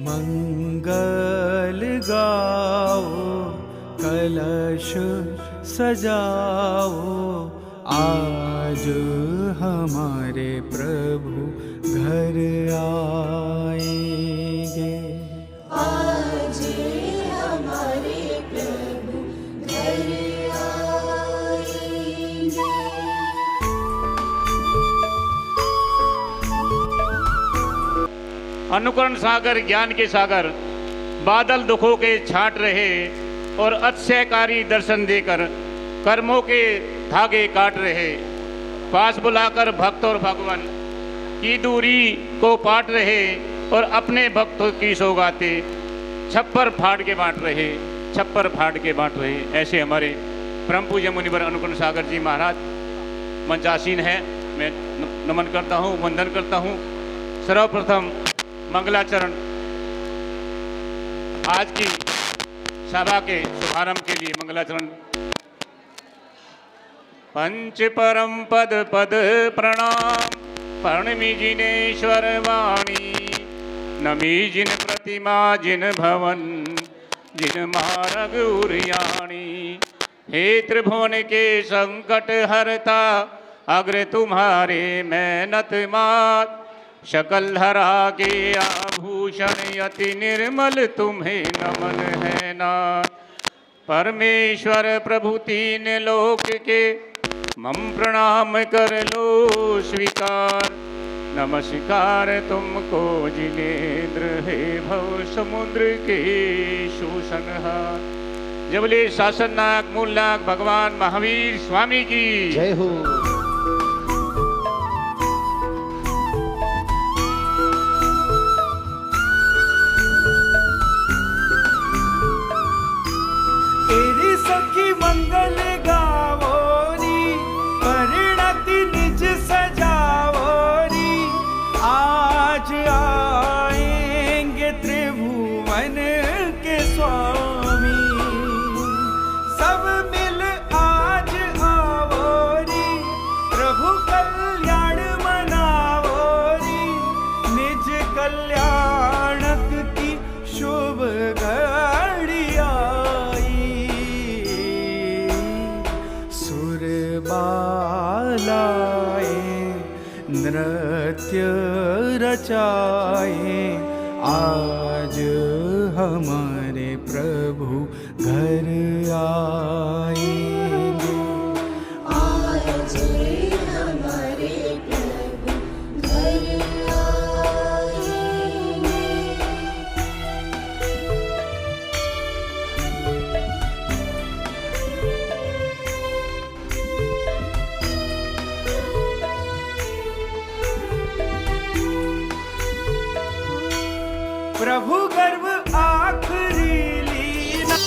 मंगल गाओ, कलश सजाओ, आज हमारे प्रभु घर आएंगे। आज हमारे प्रभु घर आएंगे। अनुकरण सागर, ज्ञान के सागर, बादल दुखों के छाट रहे और अतिशयकारी दर्शन देकर कर्मों के धागे काट रहे। पास बुलाकर भक्त और भगवान की दूरी को पाट रहे और अपने भक्तों की सौगाते छप्पर फाड़ के बांट रहे, छप्पर फाड़ के बांट रहे। ऐसे हमारे परम पूज्य मुनिवर अनुकरण सागर जी महाराज मंचासीन है। मैं नमन करता हूँ, वंदन करता हूँ। सर्वप्रथम मंगलाचरण आज की सभा के शुभारंभ के लिए मंगलाचरण। पंच परम पद पद प्रणाम, प्रणमी जिनेश्वर वाणी, नमी जिन प्रतिमा जिन भवन, जिन मार्ग उरियाणी। हे त्रिभुवन के संकट हरता, अग्र तुम्हारे मैं नतमात। शकल धरा के आभूषण अति निर्मल तुम्हें नमन है नाथ। परमेश्वर प्रभु तीन लोक के, मम प्रणाम कर लो स्वीकार। नमस्कार तुमको जिनेन्द्र, हे भव समुद्र के शोषणहार। जबले शासननाग मूलनाग भगवान महावीर स्वामी की जय हो। सखी मंगल गावोरी, परिणति निज सजावोरी। आज आएंगे त्रिभुवन के स्वामी, सब मिल आज आवोरी। प्रभु कल्याण मनावोरी, निज कल्याणक की शुभ घड़ी बालाए, नृत्य रचाए, आज हमारे प्रभु घर आएंगे। आज हमारे प्रभु घर आएंगे। प्रभु गर्भ आखिरी लीला,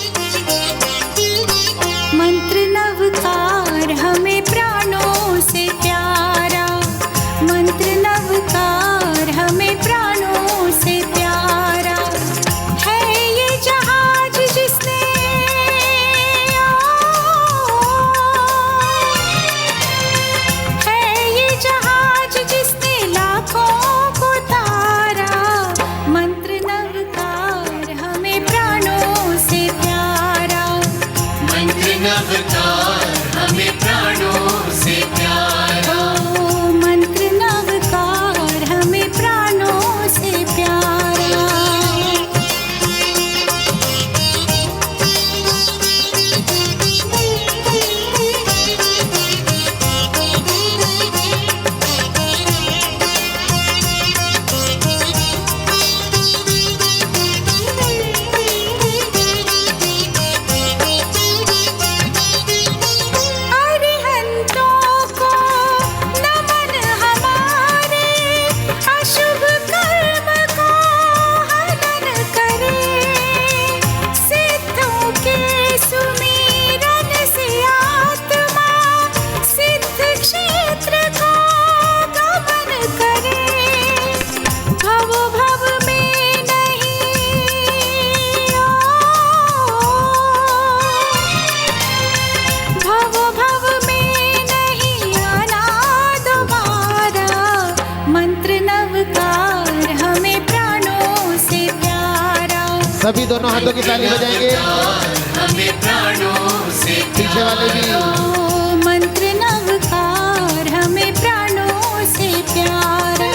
मंत्र नवकार हमें प्राणों से प्यारा। मंत्र नवकार हमें प्राणों से प्यारा। है ये जहाज जिसने है ये जहाज जिसने लाखों को तारा। मंत्र नवकार सभी दोनों हाथों की ताली बजाएंगे। हमें प्राणों से पीछे वाले भी। मंत्र नवकार हमें प्राणों से प्यारा।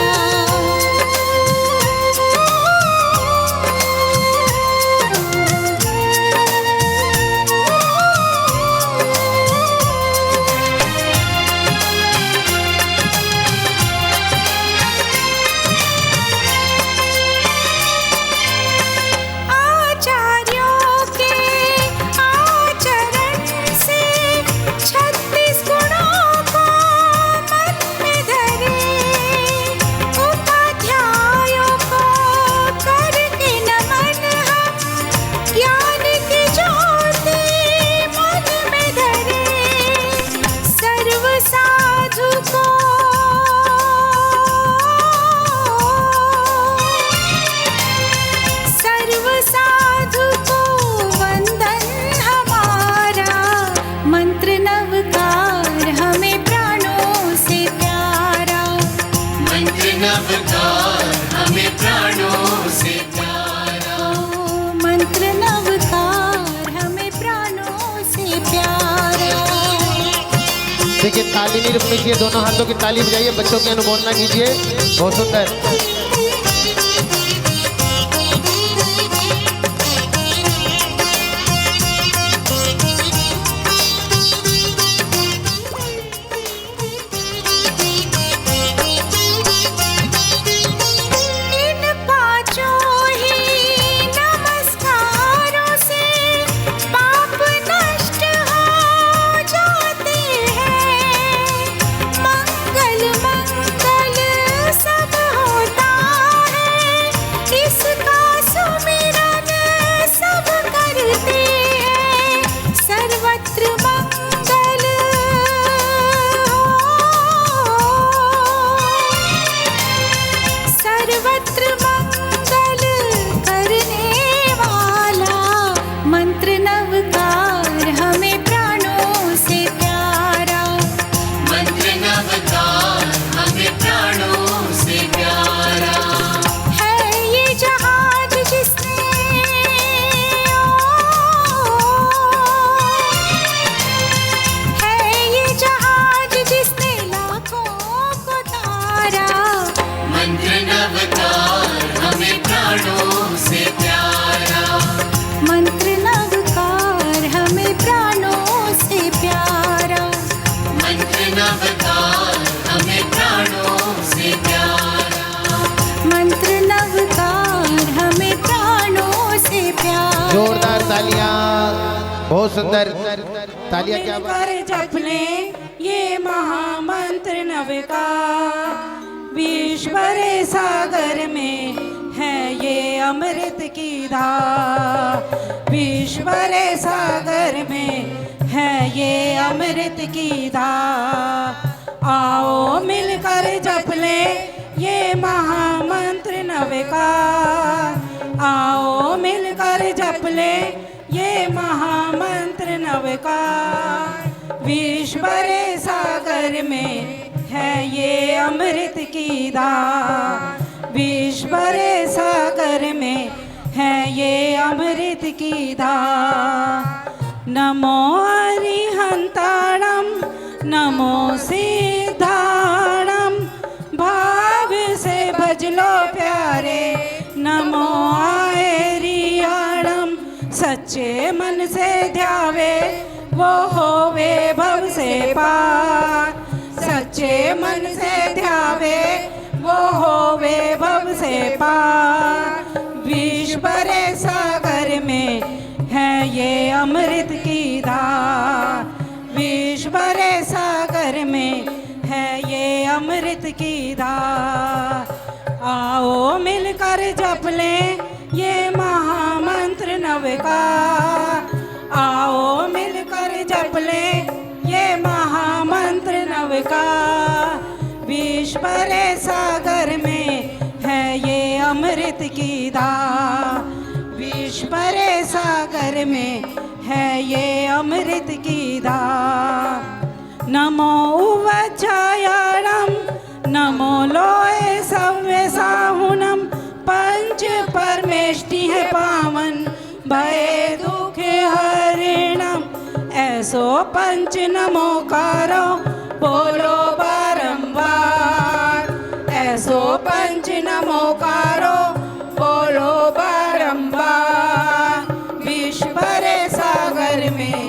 देखिए ताली नहीं रुकनी चाहिए, दोनों हाथों की ताली बजाइए, बच्चों की अनुमोदना कीजिए। बहुत सुंदर। जोरदार तालियां, बहुत सुंदर तालियां। क्या कर जपने ये महामंत्र नवका, विश्वर सागर में है ये अमृत की धार। विश्वर सागर में है ये अमृत की धार। आओ मिलकर जप ले ये महामंत्र नवका। आओ मिलकर जप ले ये महामंत्र नवका। विश्वर सागर में है ये अमृत की धार। विश्वर सागर में है ये अमृत की धार। नमो अरिहंताणम नमो सिद्धाणम, भाव से भजलो प्यारे नमो आयरियाणम। सच्चे मन से ध्यावे वो होवे भव से पार। सच्चे मन से ध्यावे वो होवे भव से पार। विश्वर सागर में है ये अमृत की धार। विश्वर सागर में है ये अमृत की धार। आओ मिलकर जप ले ये महामंत्र नवका। आओ मिलकर जप ले ये महामंत्र नवका। विश्वर सागर में है ये अमृत की धार। विश्वर सागर में है ये अमृत की धार। नमो उवचायाणम नमो लोए सव्य साहुनम। पंच परमेष्टि है पावन ऐसो पंच नमोकारो बोलो बारंबार, ऐसो पंच नमोकारो बोलो बारंबार। विश्व भरे सागर में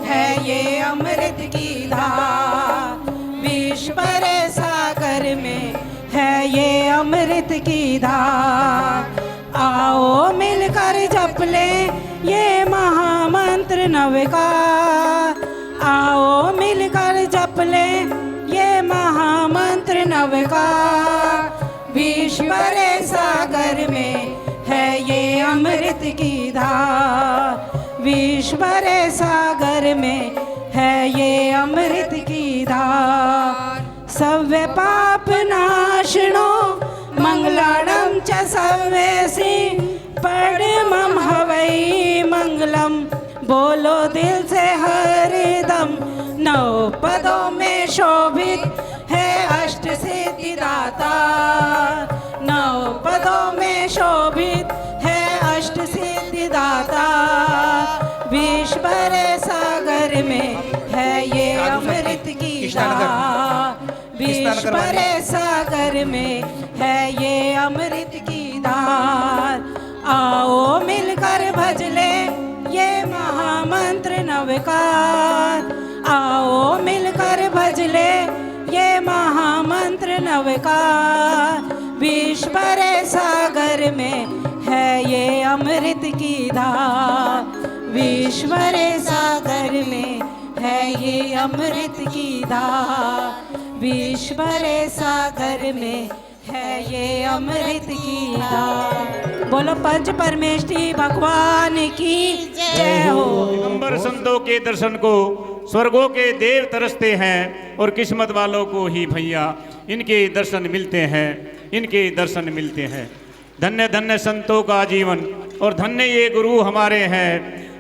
है ये अमृत की धार, विश्व भरे सागर में है ये अमृत की धार। आओ मिलकर जप ले ये महामंत्र नवकार, आओ मिलकर जप ले ये महामंत्र नवकार। विश्व भरे सागर में है ये अमृत की धार, विश्व भरे सागर में है ये अमृत की धार। सव्य पाप नाशनो मंगलाणं च सव्येसि परमं हवै मंगलम। बोलो दिल से हरदम, नौ पदों में शोभित है अष्ट सिद्धि दाता, नौ पदों में शोभित है अष्ट सिद्धि दाता। विश्व भरे सागर में है ये अमृत की धार, विश्व भरे सागर में है ये अमृत की धार। आओ मिलकर भज ले ये महामंत्र नवकार, आओ मिलकर भज ले ये महामंत्र नवकार। विश्व भरे सागर में है ये अमृत की धार, विश्व भरे सागर में है ये अमृत की धार, विश्व भरे सागर में है ये अमृत की धार। बोलो पंच परमेष्ठी भगवान की जय हो। दिगंबर संतों के दर्शन को स्वर्गों के देव तरसते हैं और किस्मत वालों को ही भैया इनके दर्शन मिलते हैं, इनके दर्शन मिलते हैं। धन्य धन्य संतों का जीवन और धन्य ये गुरु हमारे हैं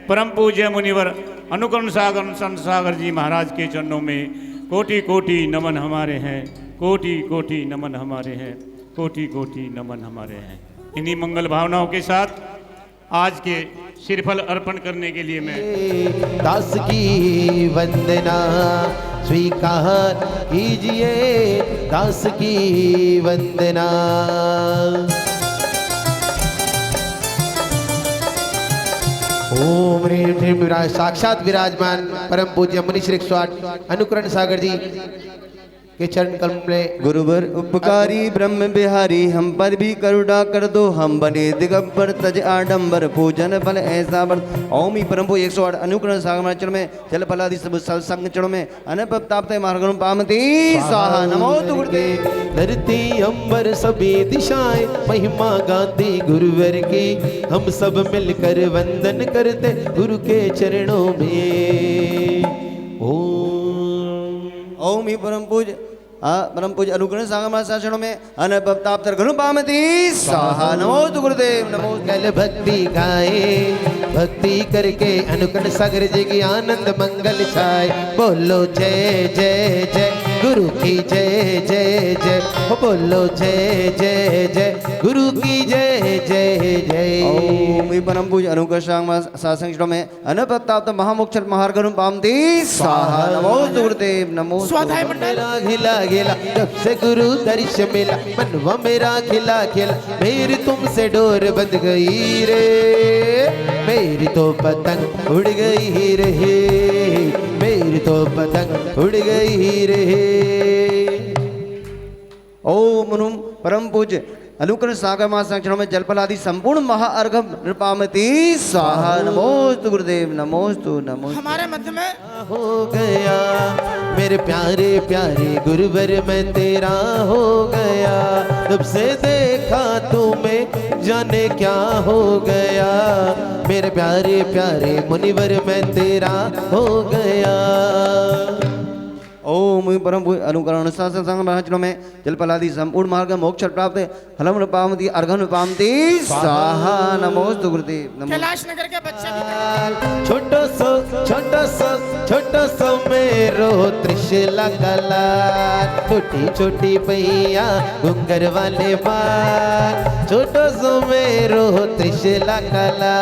परम पूज्य मुनिवर अनुकरण सागर संत सागर जी महाराज के चरणों में कोटि कोटि नमन हमारे हैं, कोटि कोटि नमन हमारे हैं, कोटि कोटि नमन हमारे हैं। इन्हीं मंगल भावनाओं के साथ आज के श्रीफल अर्पण करने के लिए मैं दास की वंदना स्वीकार कीजिए, दास की वंदना। ओम ह्रीं ह्रीं विराज साक्षात विराजमान परम पूज्य मुनि श्री 108 अनुकरण सागर जी के चरण कमल में गुरुवर उपकारी ब्रह्म बिहारी हम पर भी करुणा कर दो, हम बने दिगंबर तज आडंबर पूजन बल ऐसा बर। ओम ही परम पूज्य 108 अनुकरण सागर चरण में जल फलादि सब संग चरणों में अनपप तापते मार्गण पामती स्वाहा नमो गुरुदेव। धरती अंबर सभी दिशाएं महिमा गाती गुरुवर की, हम सब मिलकर वंदन करते गुरु के चरणों में। ओम ही परम पूज्य अनुग्रह सागर चरणों में अनपप तापतर घनु पामती स्वाहा नमो गुरुदेव नमो। कल भक्ति गाए भक्ति करके अनुकरण सागर जी की आनंद मंगल छाए। बोलो जय जय जय गुरु की जय जय जय, बोलो जय जय जय गुरु की जय जय जय। ओम परम पूज्य अनुग्रह सागर चरणों में अनपप तापत महामोक्षर महार्घनु पामती स्वाहा नमो गुरुदेव नमो। मेरा खिला खिला जब से गुरु दर्श मिला, मनवा मेरा खिला खिला मेरी तुमसे डोर बंध गई रे, मेरी तो पतंग उड़ गई रे, मेरी तो पतंग उड़ गई रे। ओम परम पूज्य अनुकरण सागर चरणों में जलपल आदि संपूर्ण महाअर्घ नृपामती स्वाहा नमोस्तु गुरुदेव नमोस्तु नमोस्तु। हमारे मध्य में हो गया मेरे प्यारे प्यारे गुरुवर मैं तेरा हो गया, जब से देखा तुम्हें जाने क्या हो गया, मेरे प्यारे प्यारे मुनिवर मैं तेरा हो गया। ओम परम अनुकरण चरणों में जलपलादि संपूर्ण मार्ग मोक्ष प्राप्त फलम पामती अर्घन पामती स्वाहा नमोस्तु गुरुदेव नमो। कैलाश नगर के बच्चे छोटो सो मेरो त्रिशूला कला, छोटी छोटी पैया घुंगर वाले बाल, छोटो सो मेरो त्रिशूला कला।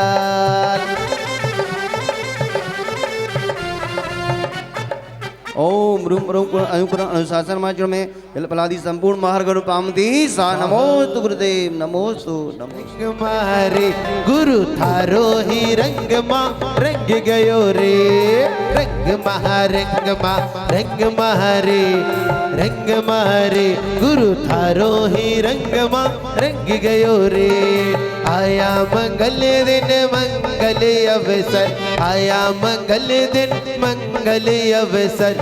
ओम रूम अनुकरण अनुशासन माचरण में जलपलादि संपूर्ण महार्गण पामती सा नमोस्तु गुरुदेव नमोस्तु नमो मारे गुरु थारो ही रंग मा रंग गयो रे रंग महारे रंग मारे गुरु थारो ही रंग मा रंग गयो रे आया मंगल दिन मंगल अवसर आया मंगल दिन मंगल अवसर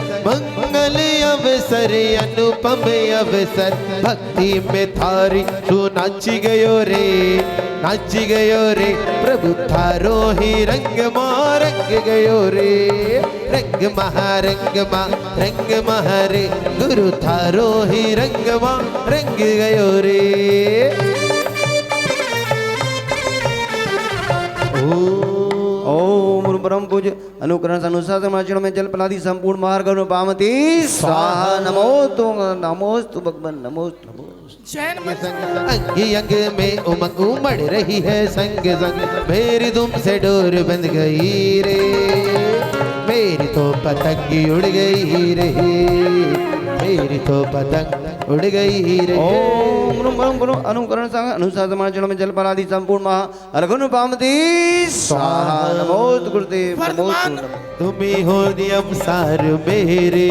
अनुपम अवसर भक्ति में थारी तू नाच गयो रे प्रभु थारो ही रंग मा रंग गयो रे रंग महारे गुरु थारो ही रंग मा रंग गयो रे ओम परम पूज्य अनुकरण अनुशासन आचरण में जलपलादि संपूर्ण महार्गण पामती स्वाहा नमोस्तु भगवान नमोस्तु जैन मत अंग अंग में उमंग उमड़ रही है संग संग मेरी तुम से डोर बंध गई रे मेरी तो पतंग उड़ गई रे मेरी तो पतंग उड़ गई रे ओम अनुकरण अनुशासन आचरण में जलपलादि संपूर्ण महार्गण पामती स्वाहा नमोस्तु गुरुदेव नमोस्तु तुम्ही हो नियम सार मेरे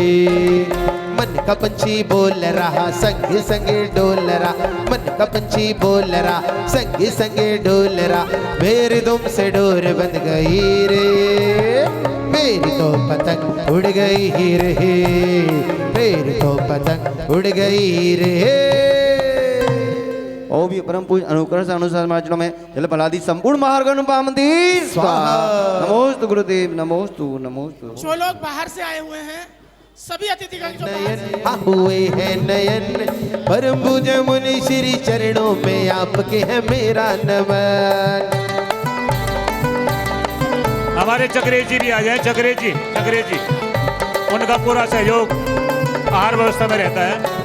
मन का पंछी बोल रहा संग संग डोल रहा मन का पंछी बोल रहा संग संग डोल रहा मेरी तुम से डोर बंध गई रे मेरी तो पतंग उड़ गई रे मेरी तो पतंग उड़ गई रे ओम परम पूज्य अनुकरण अनुशासन आचरण में जलपलादि संपूर्ण महार्गण पामती स्वाहा नमोस्तु गुरुदेव नमोस्तु नमोस्तु जो लोग बाहर से आए हुए हैं सभी अतिथिगण जो बाहर से हुए हैं नयन परम पूज्य मुनि श्री चरणों में आपके है मेरा नमन हमारे चक्रेश जी भी आ जाए चक्रेश जी उनका पूरा सहयोग आहार व्यवस्था में रहता है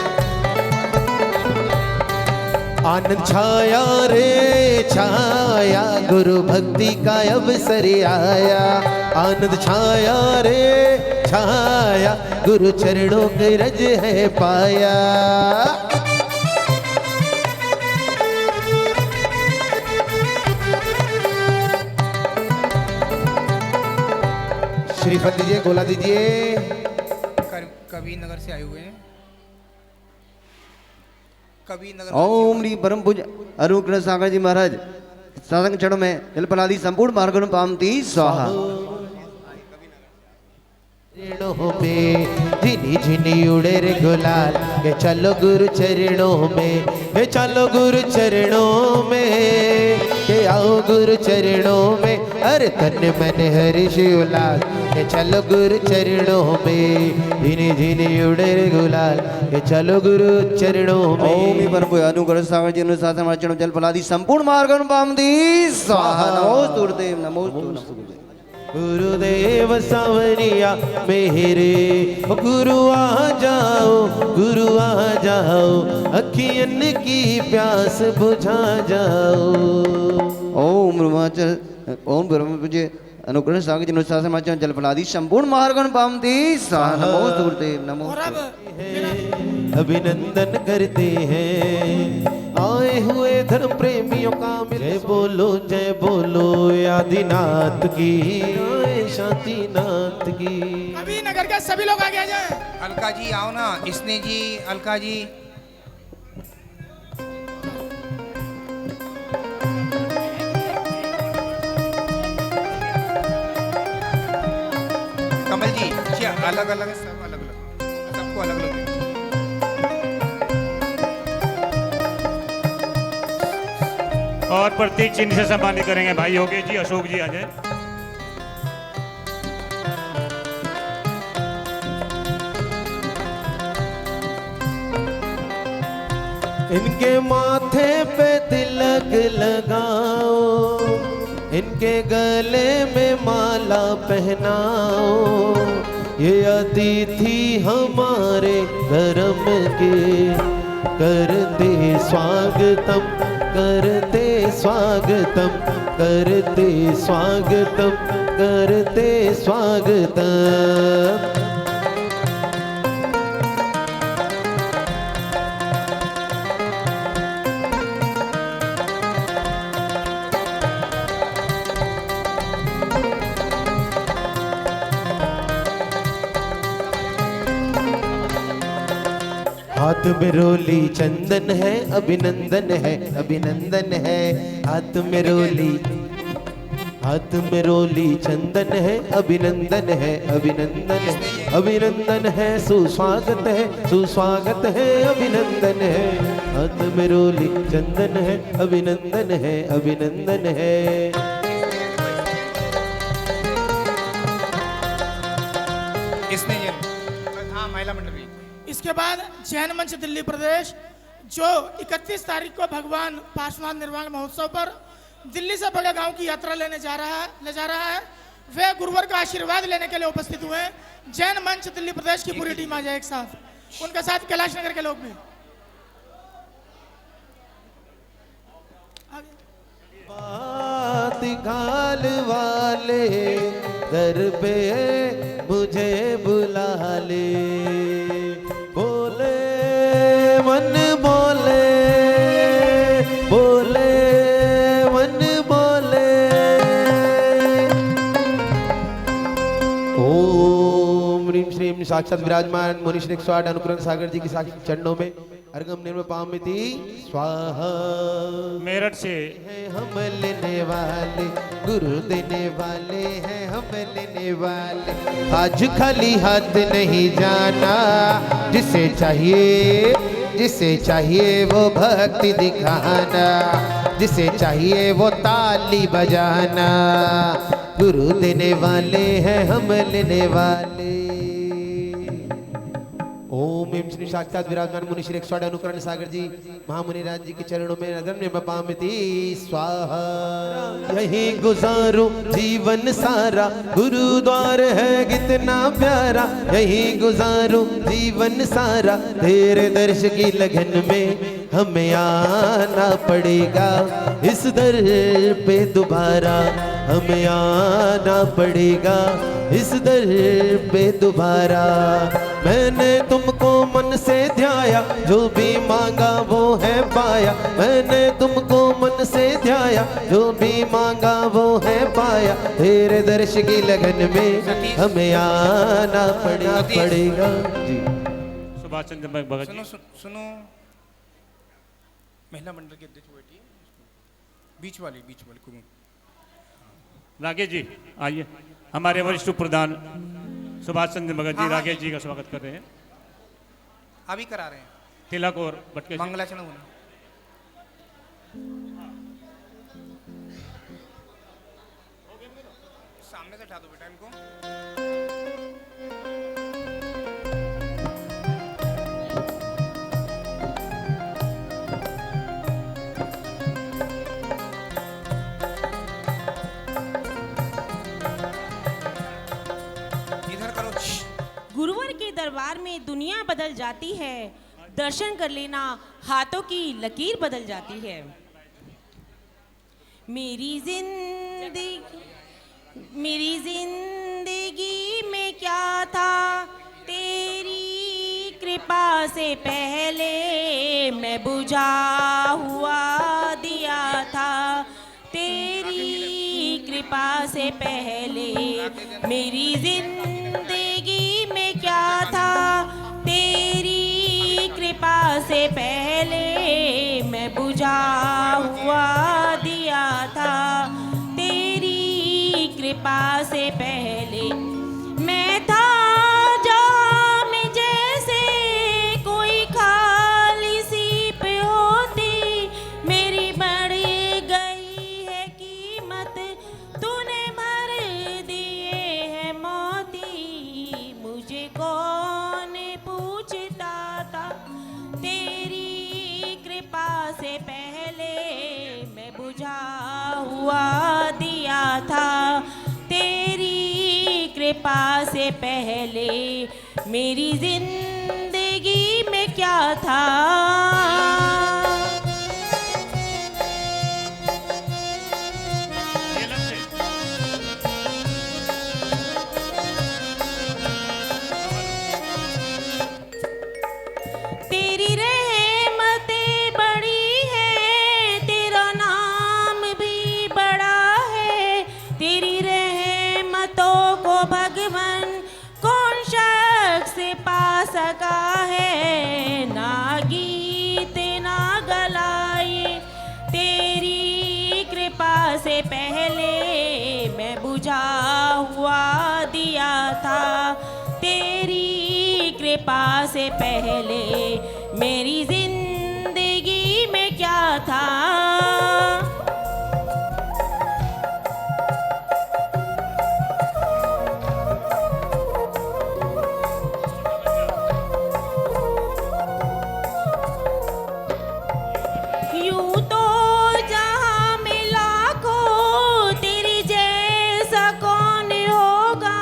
आनंद छाया रे छाया गुरु भक्ति का अवसर आया आनंद छाया रे छाया गुरु चरणों के रज है पाया श्रीफल दीजिए गोला दीजिए कवि नगर से आए हुए हैं कवि नगर ओम री परम पूज्य अनुग्रह सागर जी महाराज सत्संग क्षण में जलपलादि संपूर्ण मार्गण पामती स्वाहा चरणों में झिनी झिनी उड़े रे गुलाल ये चलो गुरु चरणों में ये चलो गुरु चरणों में ये आओ गुरु चरणों में अरे तन मन हरि शिवलाल ये चलो गुरु चरणों में झिनी झिनी उड़े रे गुलाल ये चलो गुरु चरणों में ओम परम पूज्य अनुग्रह सागर जी अनुशासन आचरण जलपलादि संपूर्ण मार्गण पामती स्वाहा नमोस्तु गुरुदेव नमोस्तु गुरुदेव सावरिया मेरे गुरु आ जाओ अखियन की प्यास बुझा जाओ ओम ब्रह्म पूज्य अनुग्रह सागर जी अनुशासन आचरण जलपलादि संपूर्ण मार्गण पामती स्वाहा नमोस्तु गुरुदेव नमो और अब अभिनंदन करते हैं आए हुए धर्म प्रेमियों का जय बोलो आदिनाथ की शांतिनाथ की अभी नगर के सभी लोग आगे आ जाएं। अलका जी आओ ना इसने जी अलका जी कमल जी अलग अलग सब अलग अलग सबको अलग अलग और प्रतीक चिन्ह से सम्मानित करेंगे भाई योगेश जी अशोक जी आ जाए इनके माथे पे तिलक लगाओ इनके गले में माला पहनाओ ये अतिथि हमारे धर्म के करते स्वागतम करते स्वागतम करते स्वागतम करते स्वागतम हाथ में रोली चंदन है, अभिनंदन है, अभिनंदन है। हाथ में रोली चंदन है, अभिनंदन है, अभिनंदन है, अभिनंदन है। सुस्वागत है, सुस्वागत है, अभिनंदन है। हाथ में रोली चंदन है, अभिनंदन है, अभिनंदन है। इसने ये हाँ महिला मंडल भी। इसके बाद जैन मंच दिल्ली प्रदेश जो 31 तारीख को भगवान पार्श्वनाथ निर्वाण महोत्सव पर दिल्ली से बड़े गांव की यात्रा ले जा रहा है वे गुरुवर का आशीर्वाद लेने के लिए उपस्थित हुए हैं। जैन मंच दिल्ली प्रदेश की पूरी टीम आ जाए एक साथ, उनके साथ कैलाश नगर के लोग भी। बात गाल वाले दर पे मुझे बुला ले, बोले मन बोले, बोले मन बोले। ओम ह्रीम श्रीम साक्षात विराजमान मुनीश्री 108 अनुग्रह सागर जी की साक्षी चरणों में अर्घम निर्म पामिति स्वाहा। मेरठ से हैं हम लेने वाले, गुरु देने वाले हैं हम लेने वाले। आज खाली हाथ नहीं जाना, जिसे चाहिए वो भक्ति दिखाना, जिसे चाहिए वो ताली बजाना। गुरु देने वाले हैं हम लेने वाले। ओम ह्रीम श्री साक्षात विराजमान मुनि श्री 108 अनुकरण सागर जी महामुनि राज जी के चरणों में अगम्य पामिति स्वाहा। यही गुजारूं जीवन सारा, गुरुद्वार है कितना प्यारा। यही गुजारूं जीवन सारा, तेरे दर्श की लगन में हमें आना पड़ेगा। इस दर पे दोबारा हमें आना पड़ेगा, इस दर पे दोबारा। मैंने तुमको मन से ध्याया, जो भी मांगा वो है पाया। मैंने तुमको मन से ध्याया, जो भी मांगा वो है पाया। तेरे दर्श की लगन में हमें आना पड़ेगा जी। सुभाष चंद्र भगत सुनो जी। सुनो महिला मंडल के अध्यक्ष बैठी है, बीच वाली कुमुद। राकेश जी आइए, हमारे वरिष्ठ प्रधान सुभाष चंद्र भगत जी राकेश जी का स्वागत कर रहे हैं। अभी करा रहे हैं तिलक और बटके से। मंगलाचरण होना। सामने से उठा दो बेटा इनको। गुरुवर के दरबार में दुनिया बदल जाती है, दर्शन कर लेना हाथों की लकीर बदल जाती है। मेरी जिंदगी में क्या था, तेरी कृपा से पहले मैं बुझा हुआ दिया था। तेरी कृपा से पहले मेरी जिंदगी में क्या था, तेरी कृपा से पहले मैं बुझा हुआ दिया था। तेरी कृपा से पहले मैं था जहाँ में जैसे कोई खाली सीप होती। मेरी बढ़ गई है कीमत, तूने भर दिए हैं मोती। मुझे कौन पूछता था, तेरी कृपा से पहले मैं बुझा हुआ दिया था। तेरी कृपा से पहले मेरी जिंदगी में क्या था। तेरी रहमतें बड़ी है, तेरा नाम भी बड़ा है। तेरी रहमतों को भगवान कौन शख्स पा सका है। ना कृपा से पहले मैं बुझा हुआ दिया था, तेरी कृपा से पहले मेरी जिंदगी में क्या था। यूं तो जहां में लाखों तेरी जैसा कौन होगा,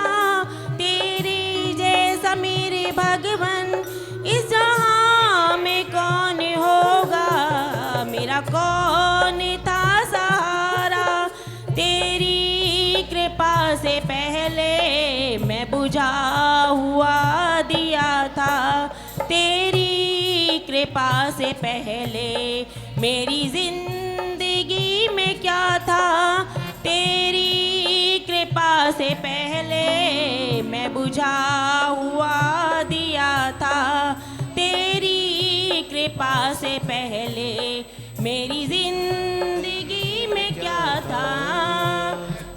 तेरी जैसा मेरे भगवन इस जहां में कौन होगा। मेरा कौन था सहारा, तेरी कृपा से पहले मैं बुझा हुआ दिया था, तेरी कृपा से पहले मेरी जिंदगी में क्या था। तेरी कृपा से पहले मैं बुझा हुआ दिया था, तेरी कृपा से पहले मेरी जिंदगी में क्या था।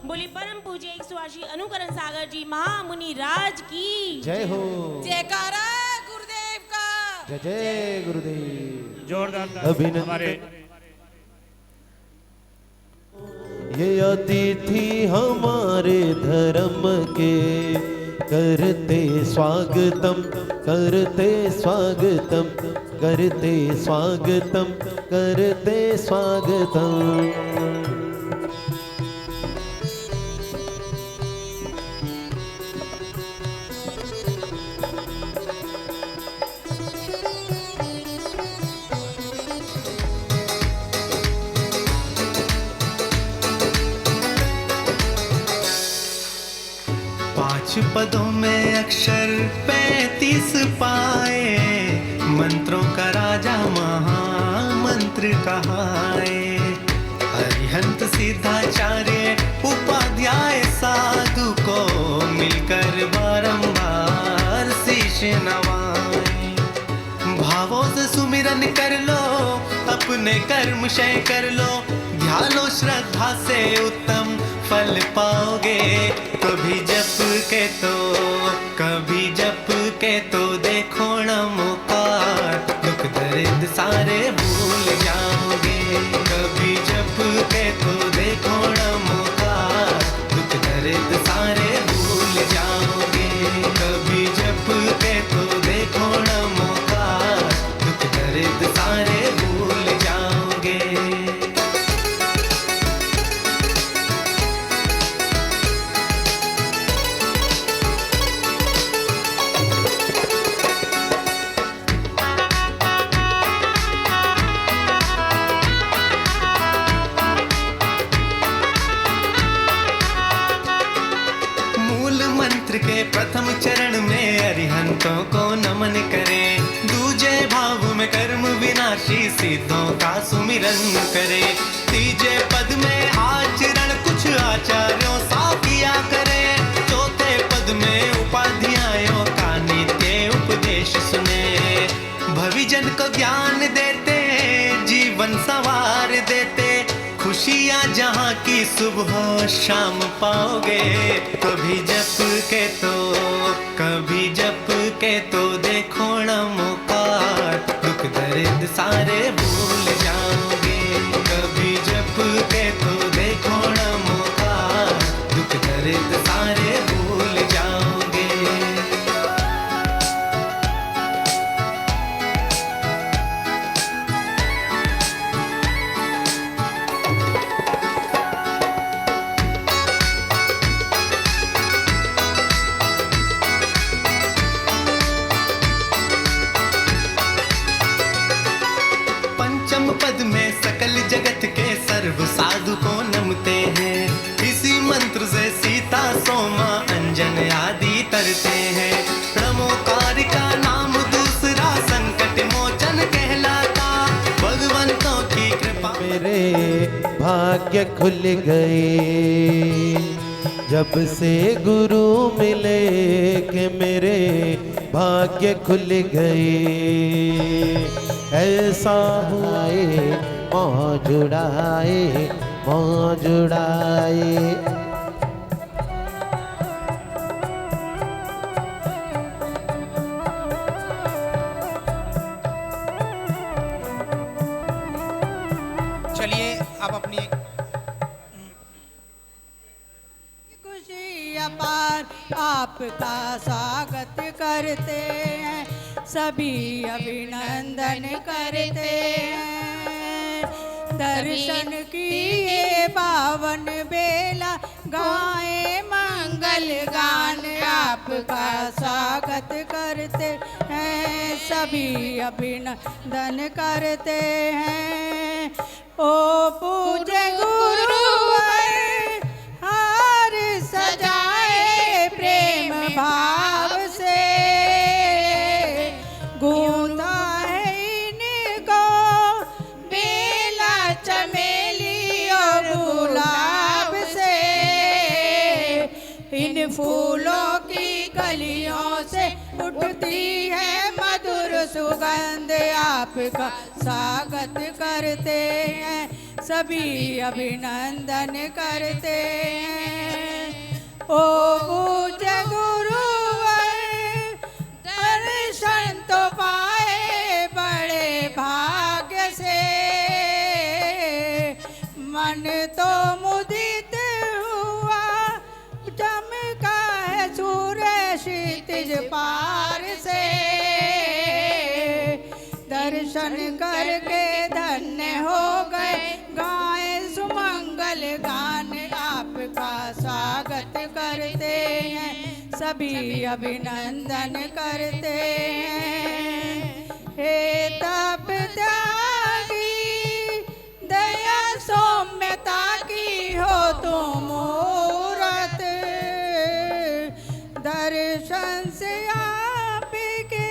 बोली परम पूज्य 180 अनुकरण सागर जी महामुनि राज की जय हो। जयकारा गुरुदेव का। जय जय गुरुदेव। जोरदार अभिनंदन। हमारे ये अतिथि हमारे धर्म के करते स्वागतम, करते स्वागतम, करते स्वागतम, करते स्वागतम। पांच पदों में अक्षर 35 पाए, मंत्रों का राजा महामंत्र कहाए। अरिहंत सिद्धाचार्य उपाध्याय साधु को मिलकर बारंबार शीश नवाए। भावों से सुमिरन कर लो, अपने कर्म क्षय कर लो, ध्यान लो श्रद्धा से उत्तम फल पाओगे। कभी जप के तो, कभी जप के तो देखो न मौका, दुख दर्द सारे भूल जाओगे। कभी जप के तो देखो न मौका, दुख दर्द सारे भूल जाओगे। कभी जप के तो देखो न मौका, दुख दर्द सारे भूल जाओगे। के प्रथम चरण में अरिहंतों को नमन करें, दूजे भाव में कर्म विनाशी सिद्धों का सुमिरन करें। तीजे पद में आचरण कुछ आचार्यों सा किया करें, चौथे पद में उपाध्यायों का नित्य उपदेश सुने। भविजन को ज्ञान देते, जीवन संवार देते, खुशियाँ जहाँ की सुबह शाम पाओगे। कभी जप के तो, कभी जप के तो देखो न मौका, दुख दर्द सारे भूल जाओगे। कभी जप के तो देखो न मौका, दुख दर्द सारे भूल जाओगे। पद में सकल जगत के सर्व साधु को नमते हैं, इसी मंत्र से सीता सोमा अंजन आदि तरते हैं। प्रमोकार का नाम दूसरा संकट मोचन कहलाता, भगवंतों की कृपा मेरे भाग्य खुल गए जब से गुरु मिले, के मेरे भाग्य खुल गए। ऐसा हुआ मौज उड़ाए मौज उड़ाए। चलिए आप अपनी खुशी अपार आपका स्वागत करते हैं, सभी अभिनंदन करते हैं। दर्शन की ये पावन बेला गाए मंगल गान, आपका स्वागत करते हैं, सभी अभिनंदन करते हैं। ओ पूज्य गुरुवर हार सजाए प्रेम भाव से, गूंदा है इनको बेला चमेली और गुलाब से। इन फूलों की कलियों से उठती है मधुर सुगंध, आपका स्वागत करते हैं, सभी अभिनंदन करते हैं। ओ पूज्य गुरुवर दर्शन तो पाए बड़े भाग्य से, मन तो मुदित हुआ चमका है सूर्य क्षितिज पार से। दर्शन करके धन्य हो गए गाए सुमंगल गान, आपका स्वागत करते हैं, सभी अभिनंदन करते हैं। हे तप त्यागी दया सौम्यता की हो तुम मूरत, दर्शन से आपके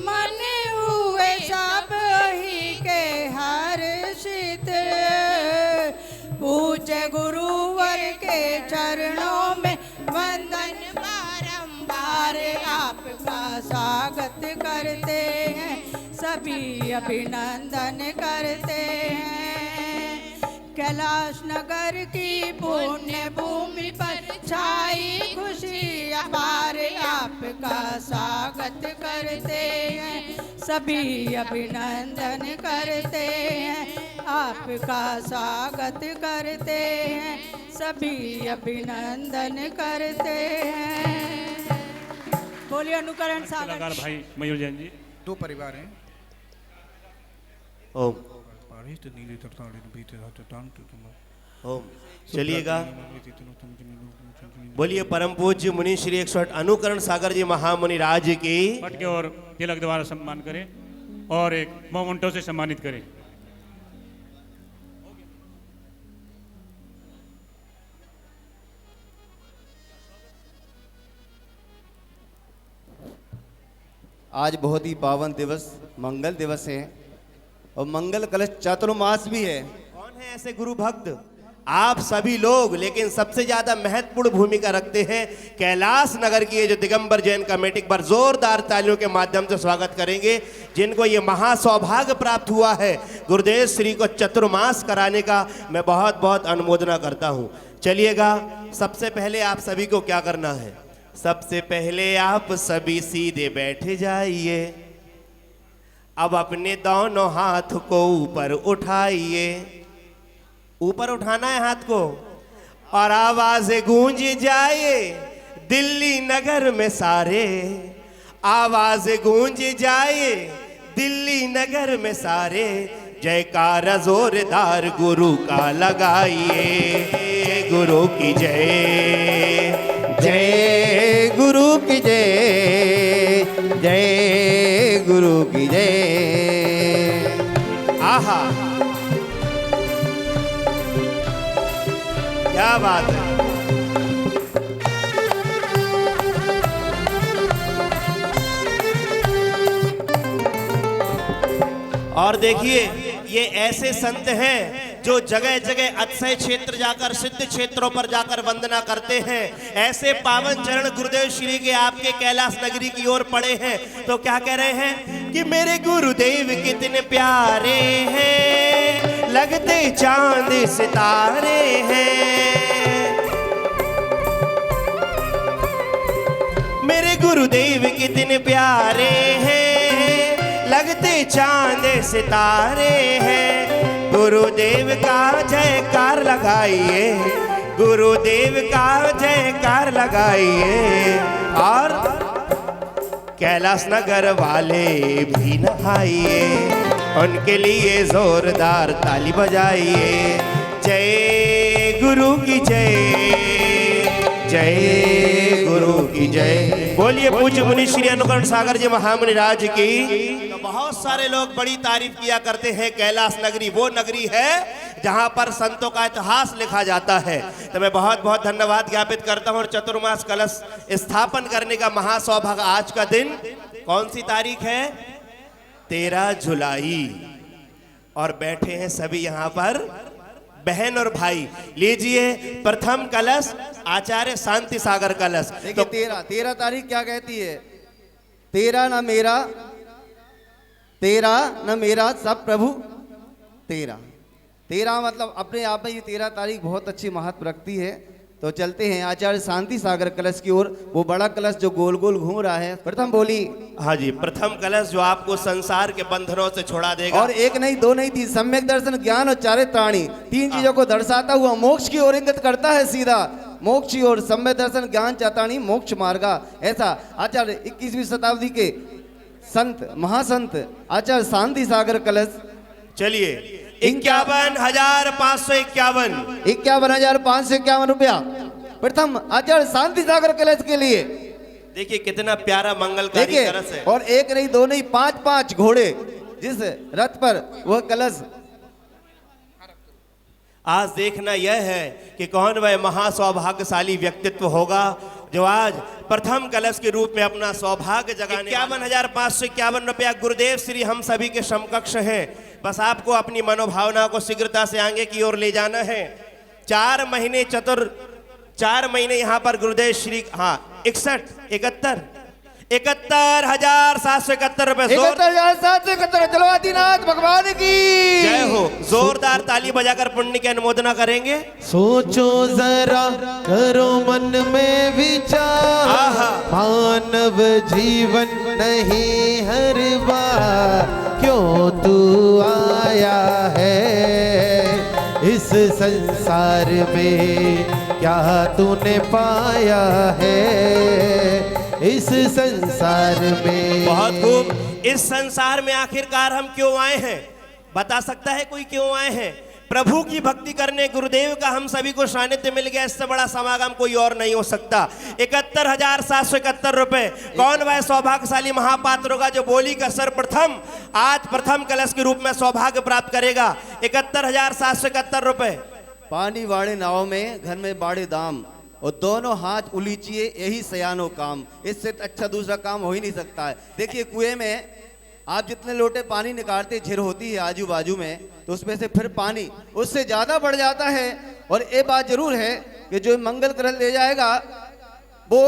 मन हुए सब ही के हर्षित। पूज्य गुरुवर के चरणों में वंदन बारंबार, आपका स्वागत करते हैं, सभी अभिनंदन करते हैं। कैलाश नगर की पुण्य भूमि पर छाई खुशी अपार, आपका स्वागत करते हैं, सभी अभिनंदन करते हैं, आपका स्वागत करते हैं, सभी अभिनंदन करते हैं। बोलिए अनुकरण सागर कलाकार भाई मयूर जैन जी। दो परिवार हैं। ओम ओम। चलिएगा, बोलिए परम पूज्य मुनि श्री 108 अनुकरण सागर जी महामुनि राज की। पट के और तिलक द्वारा सम्मान करें और एक मोमेंटो से सम्मानित करें। आज बहुत ही पावन दिवस मंगल दिवस है और मंगल कलश चातुर्मास भी है। कौन है ऐसे गुरु भक्त? आप सभी लोग, लेकिन सबसे ज्यादा महत्वपूर्ण भूमिका रखते हैं कैलाश नगर की ये जो दिगंबर जैन कमेटी, पर जोरदार तालियों के माध्यम से स्वागत करेंगे, जिनको ये महासौभाग्य प्राप्त हुआ है गुरुदेव श्री को चतुर्मास कराने का। मैं बहुत बहुत अनुमोदना करता हूँ। चलिएगा, सबसे पहले आप सभी को क्या करना है? सबसे पहले आप सभी सीधे बैठे जाइए। अब अपने दोनों हाथ को ऊपर उठाइए। ऊपर उठाना है हाथ को और आवाज गूंज जाए दिल्ली नगर में सारे। आवाज गूंज जाए दिल्ली नगर में सारे। जयकारा जोरदार गुरु का लगाइए। गुरु की जय, जय गुरु की जय, जय गुरु की जय। आहा, क्या बात है। और देखिए, ये ऐसे संत हैं जो जगह जगह अक्षय क्षेत्र जाकर, सिद्ध क्षेत्रों पर जाकर वंदना करते हैं। ऐसे पावन चरण गुरुदेव श्री के आपके कैलाश नगरी की ओर पड़े हैं, तो क्या कह रहे हैं कि मेरे गुरुदेव कितने प्यारे हैं, लगते चांद सितारे हैं। मेरे गुरुदेव कितने प्यारे हैं, लगते चांद सितारे हैं। गुरुदेव का जयकार लगाइए, गुरुदेव का जयकार लगाइए। और कैलाश नगर वाले भी नहाइए, उनके लिए जोरदार ताली बजाइए। जय गुरु की जय, जय गुरु की जय। बोलिए पूज्य मुनि श्री अनुकरण सागर जी महामुनि राज की। तो बहुत सारे लोग बड़ी तारीफ किया करते हैं। कैलाश नगरी वो नगरी है जहां पर संतों का इतिहास लिखा जाता है। तो मैं बहुत बहुत धन्यवाद ज्ञापित करता हूं। और चतुर्मास कलश स्थापन करने का महासौभाग्य आज का दिन कौन सी तारीख है? 13 जुलाई। और बैठे हैं सभी यहाँ पर बहन और भाई। लीजिए प्रथम कलश आचार्य शांति सागर कलश। देखिए 13 तारीख क्या कहती है? 13 न मेरा, 13 न मेरा सब प्रभु 13 मतलब अपने आप में ये 13 तारीख बहुत अच्छी महत्व रखती है। तो चलते हैं आचार्य शांति सागर कलश की ओर। वो बड़ा कलश जो गोल गोल घूम रहा है, प्रथम बोली। हाँ जी, प्रथम कलश जो आपको संसार के बंधनों से छुड़ा देगा। और एक नहीं, दो नहीं, तीन। सम्यक दर्शन, ज्ञान और चारित्राणी, 3 चीजों को दर्शाता हुआ मोक्ष की ओर इंगित करता है सीधा। मोक्ष की ओर, सम्यक दर्शन, ज्ञान, चारित्राणी, मोक्ष मार्गा। ऐसा आचार्य 21वीं शताब्दी के संत, महासंत आचार्य शांति सागर कलश। चलिए 51,551 51,551 रुपया प्रथम आचार्य शांति सागर कलश के लिए। देखिए कितना प्यारा मंगलकारी कलश है। और एक नहीं, दो नहीं, 5 घोड़े जिस रथ पर वह कलश। आज देखना यह है कि कौन वह महासौभाग्यशाली व्यक्तित्व होगा जो आज प्रथम कलश के रूप में अपना सौभाग्य जगाने। 51,551 रुपया गुरुदेव श्री हम सभी के समकक्ष हैं। बस आपको अपनी मनोभावना को शीघ्रता से आगे की ओर ले जाना है। 4 महीने यहाँ पर गुरुदेव श्री 71,771 रुपए। 71,771। चलो आदिनाथ भगवान की जय हो। जोरदार ताली बजाकर पुण्य की अनुमोदना करेंगे। सोचो जरा, करो मन में विचार, मानव जीवन नहीं हर बार। क्यों तू आया है इस संसार में, क्या तूने पाया है इस संसार में? बहुत खूब। इस संसार में आखिरकार हम क्यों आए हैं? बता सकता है कोई क्यों आए हैं? प्रभु की भक्ति करने। गुरुदेव का हम सभी को सानिध्य मिल गया, इससे बड़ा समागम कोई और नहीं हो सकता। 71,771 रुपए। कौन वह सौभाग्यशाली महापात्र होगा जो बोली का सर्वप्रथम आज प्रथम कलश के रूप में सौभाग्य प्राप्त करेगा? 71,771 रुपए। पानी वाड़े नाव में, घर में बाड़े दाम, और दोनों हाथ उलीचिए यही सयानो काम। इससे अच्छा दूसरा काम हो ही नहीं सकता है। देखिए कुएं में आप जितने लोटे पानी निकालते, झिर होती है आजू बाजू में, तो उसमें से फिर पानी उससे ज्यादा बढ़ जाता है। और ये बात जरूर है कि जो मंगल ग्रह ले जाएगा वो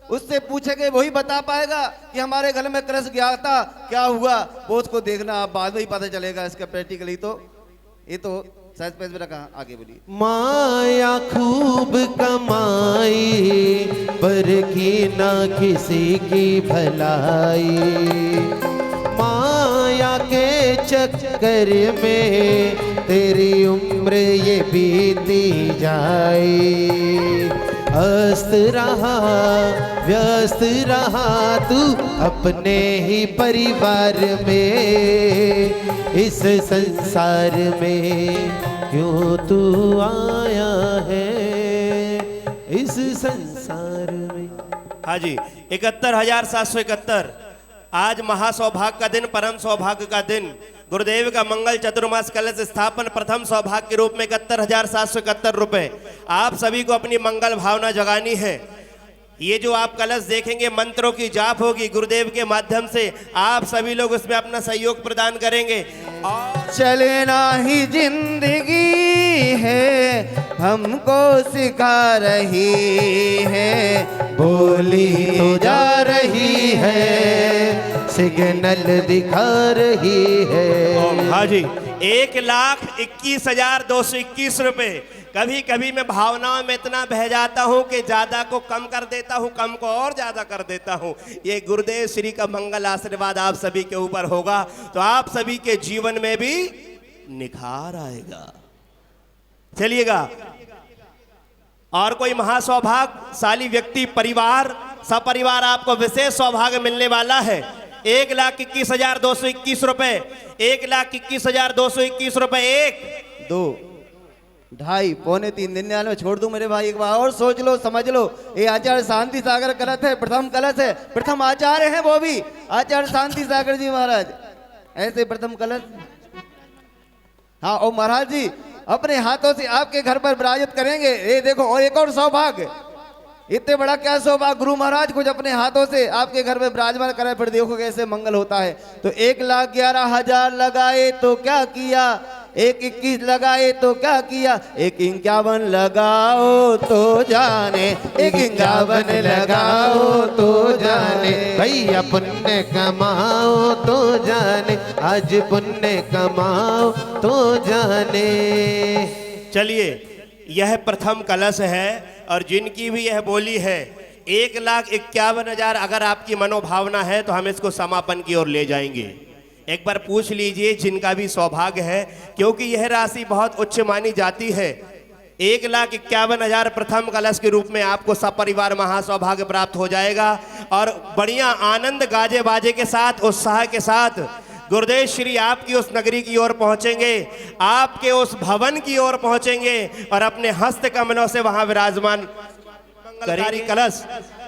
उससे पूछेंगे, वही बता पाएगा कि हमारे घर में कलश गया था, क्या हुआ। वो उसको देखना, आप बाद में ही पता चलेगा इसका प्रैक्टिकली। तो ये तो साइज पेज में रखा। आगे बोलिए। माया खूब कमाई, पर की ना किसी की भलाई। माया के चक्कर में तेरी उम्र ये बीती जाए। अस्त रहा, व्यस्त रहा तू अपने ही परिवार में। इस संसार में क्यों तू आया है इस संसार में? हाँ जी, 71,771। आज महासौभाग्य का दिन, परम सौभाग्य का दिन। गुरुदेव का मंगल चतुर्मास कलश स्थापन प्रथम सौभाग्य के रूप में 71,771 रुपए। आप सभी को अपनी मंगल भावना जगानी है। ये जो आप कलश देखेंगे, मंत्रों की जाप होगी गुरुदेव के माध्यम से। आप सभी लोग उसमें अपना सहयोग प्रदान करेंगे। और चलना ही जिंदगी है, हमको सिखा रही है। बोली तो जा रही है, सिग्नल दिखा रही है। हाँ जी, 1,21,221 रुपए। कभी कभी मैं भावनाओं में इतना बह जाता हूं कि ज्यादा को कम कर देता हूं, कम को और ज्यादा कर देता हूं। ये गुरुदेव श्री का मंगल आशीर्वाद आप सभी के ऊपर होगा तो आप सभी के जीवन में भी निखार आएगा। चलिएगा, और कोई महासौभाग्यशाली व्यक्ति, परिवार, सपरिवार आपको विशेष सौभाग्य मिलने वाला है। 1,21,221 रुपए, 1,21,221 रुपए। 1, 2, 2.5, पौने 3 दिन में छोड़ दूं मेरे भाई। एक बार और सोच लो, समझ लो। ये आचार्य शांति सागर कलश है, प्रथम कलश है, प्रथम आचार्य है वो भी आचार्य शांति सागर जी महाराज। ऐसे प्रथम कलश। हाँ, और महाराज जी अपने हाथों से आपके घर पर विराजित करेंगे। ये देखो, और एक और सौभाग्य, इतने बड़ा क्या सौभाग्य, गुरु महाराज कुछ अपने हाथों से आपके घर में विराजमान करे। फिर देखो कैसे मंगल होता है। तो 1,11,000 लगाए तो क्या किया, 1,21 लगाए तो क्या किया, 1,51 लगाओ तो जाने, 1,51 लगाओ तो जाने। भैया पुण्य कमाओ तो जाने, आज पुण्य कमाओ तो जाने। चलिए, यह प्रथम कलश है और जिनकी भी यह बोली है 1,51,000, अगर आपकी मनोभावना है तो हम इसको समापन की ओर ले जाएंगे। एक बार पूछ लीजिए जिनका भी सौभाग्य है, क्योंकि यह राशि बहुत उच्च मानी जाती है। 1,51,000 प्रथम कलश के रूप में आपको सपरिवार महासौभाग्य प्राप्त हो जाएगा। और बढ़िया आनंद गाजे बाजे के साथ, उत्साह के साथ गुरुदेव श्री आपकी उस नगरी की ओर पहुंचेंगे, आपके उस भवन की ओर पहुंचेंगे और अपने हस्त कमलों से वहां विराजमान मंगलकारी कलश।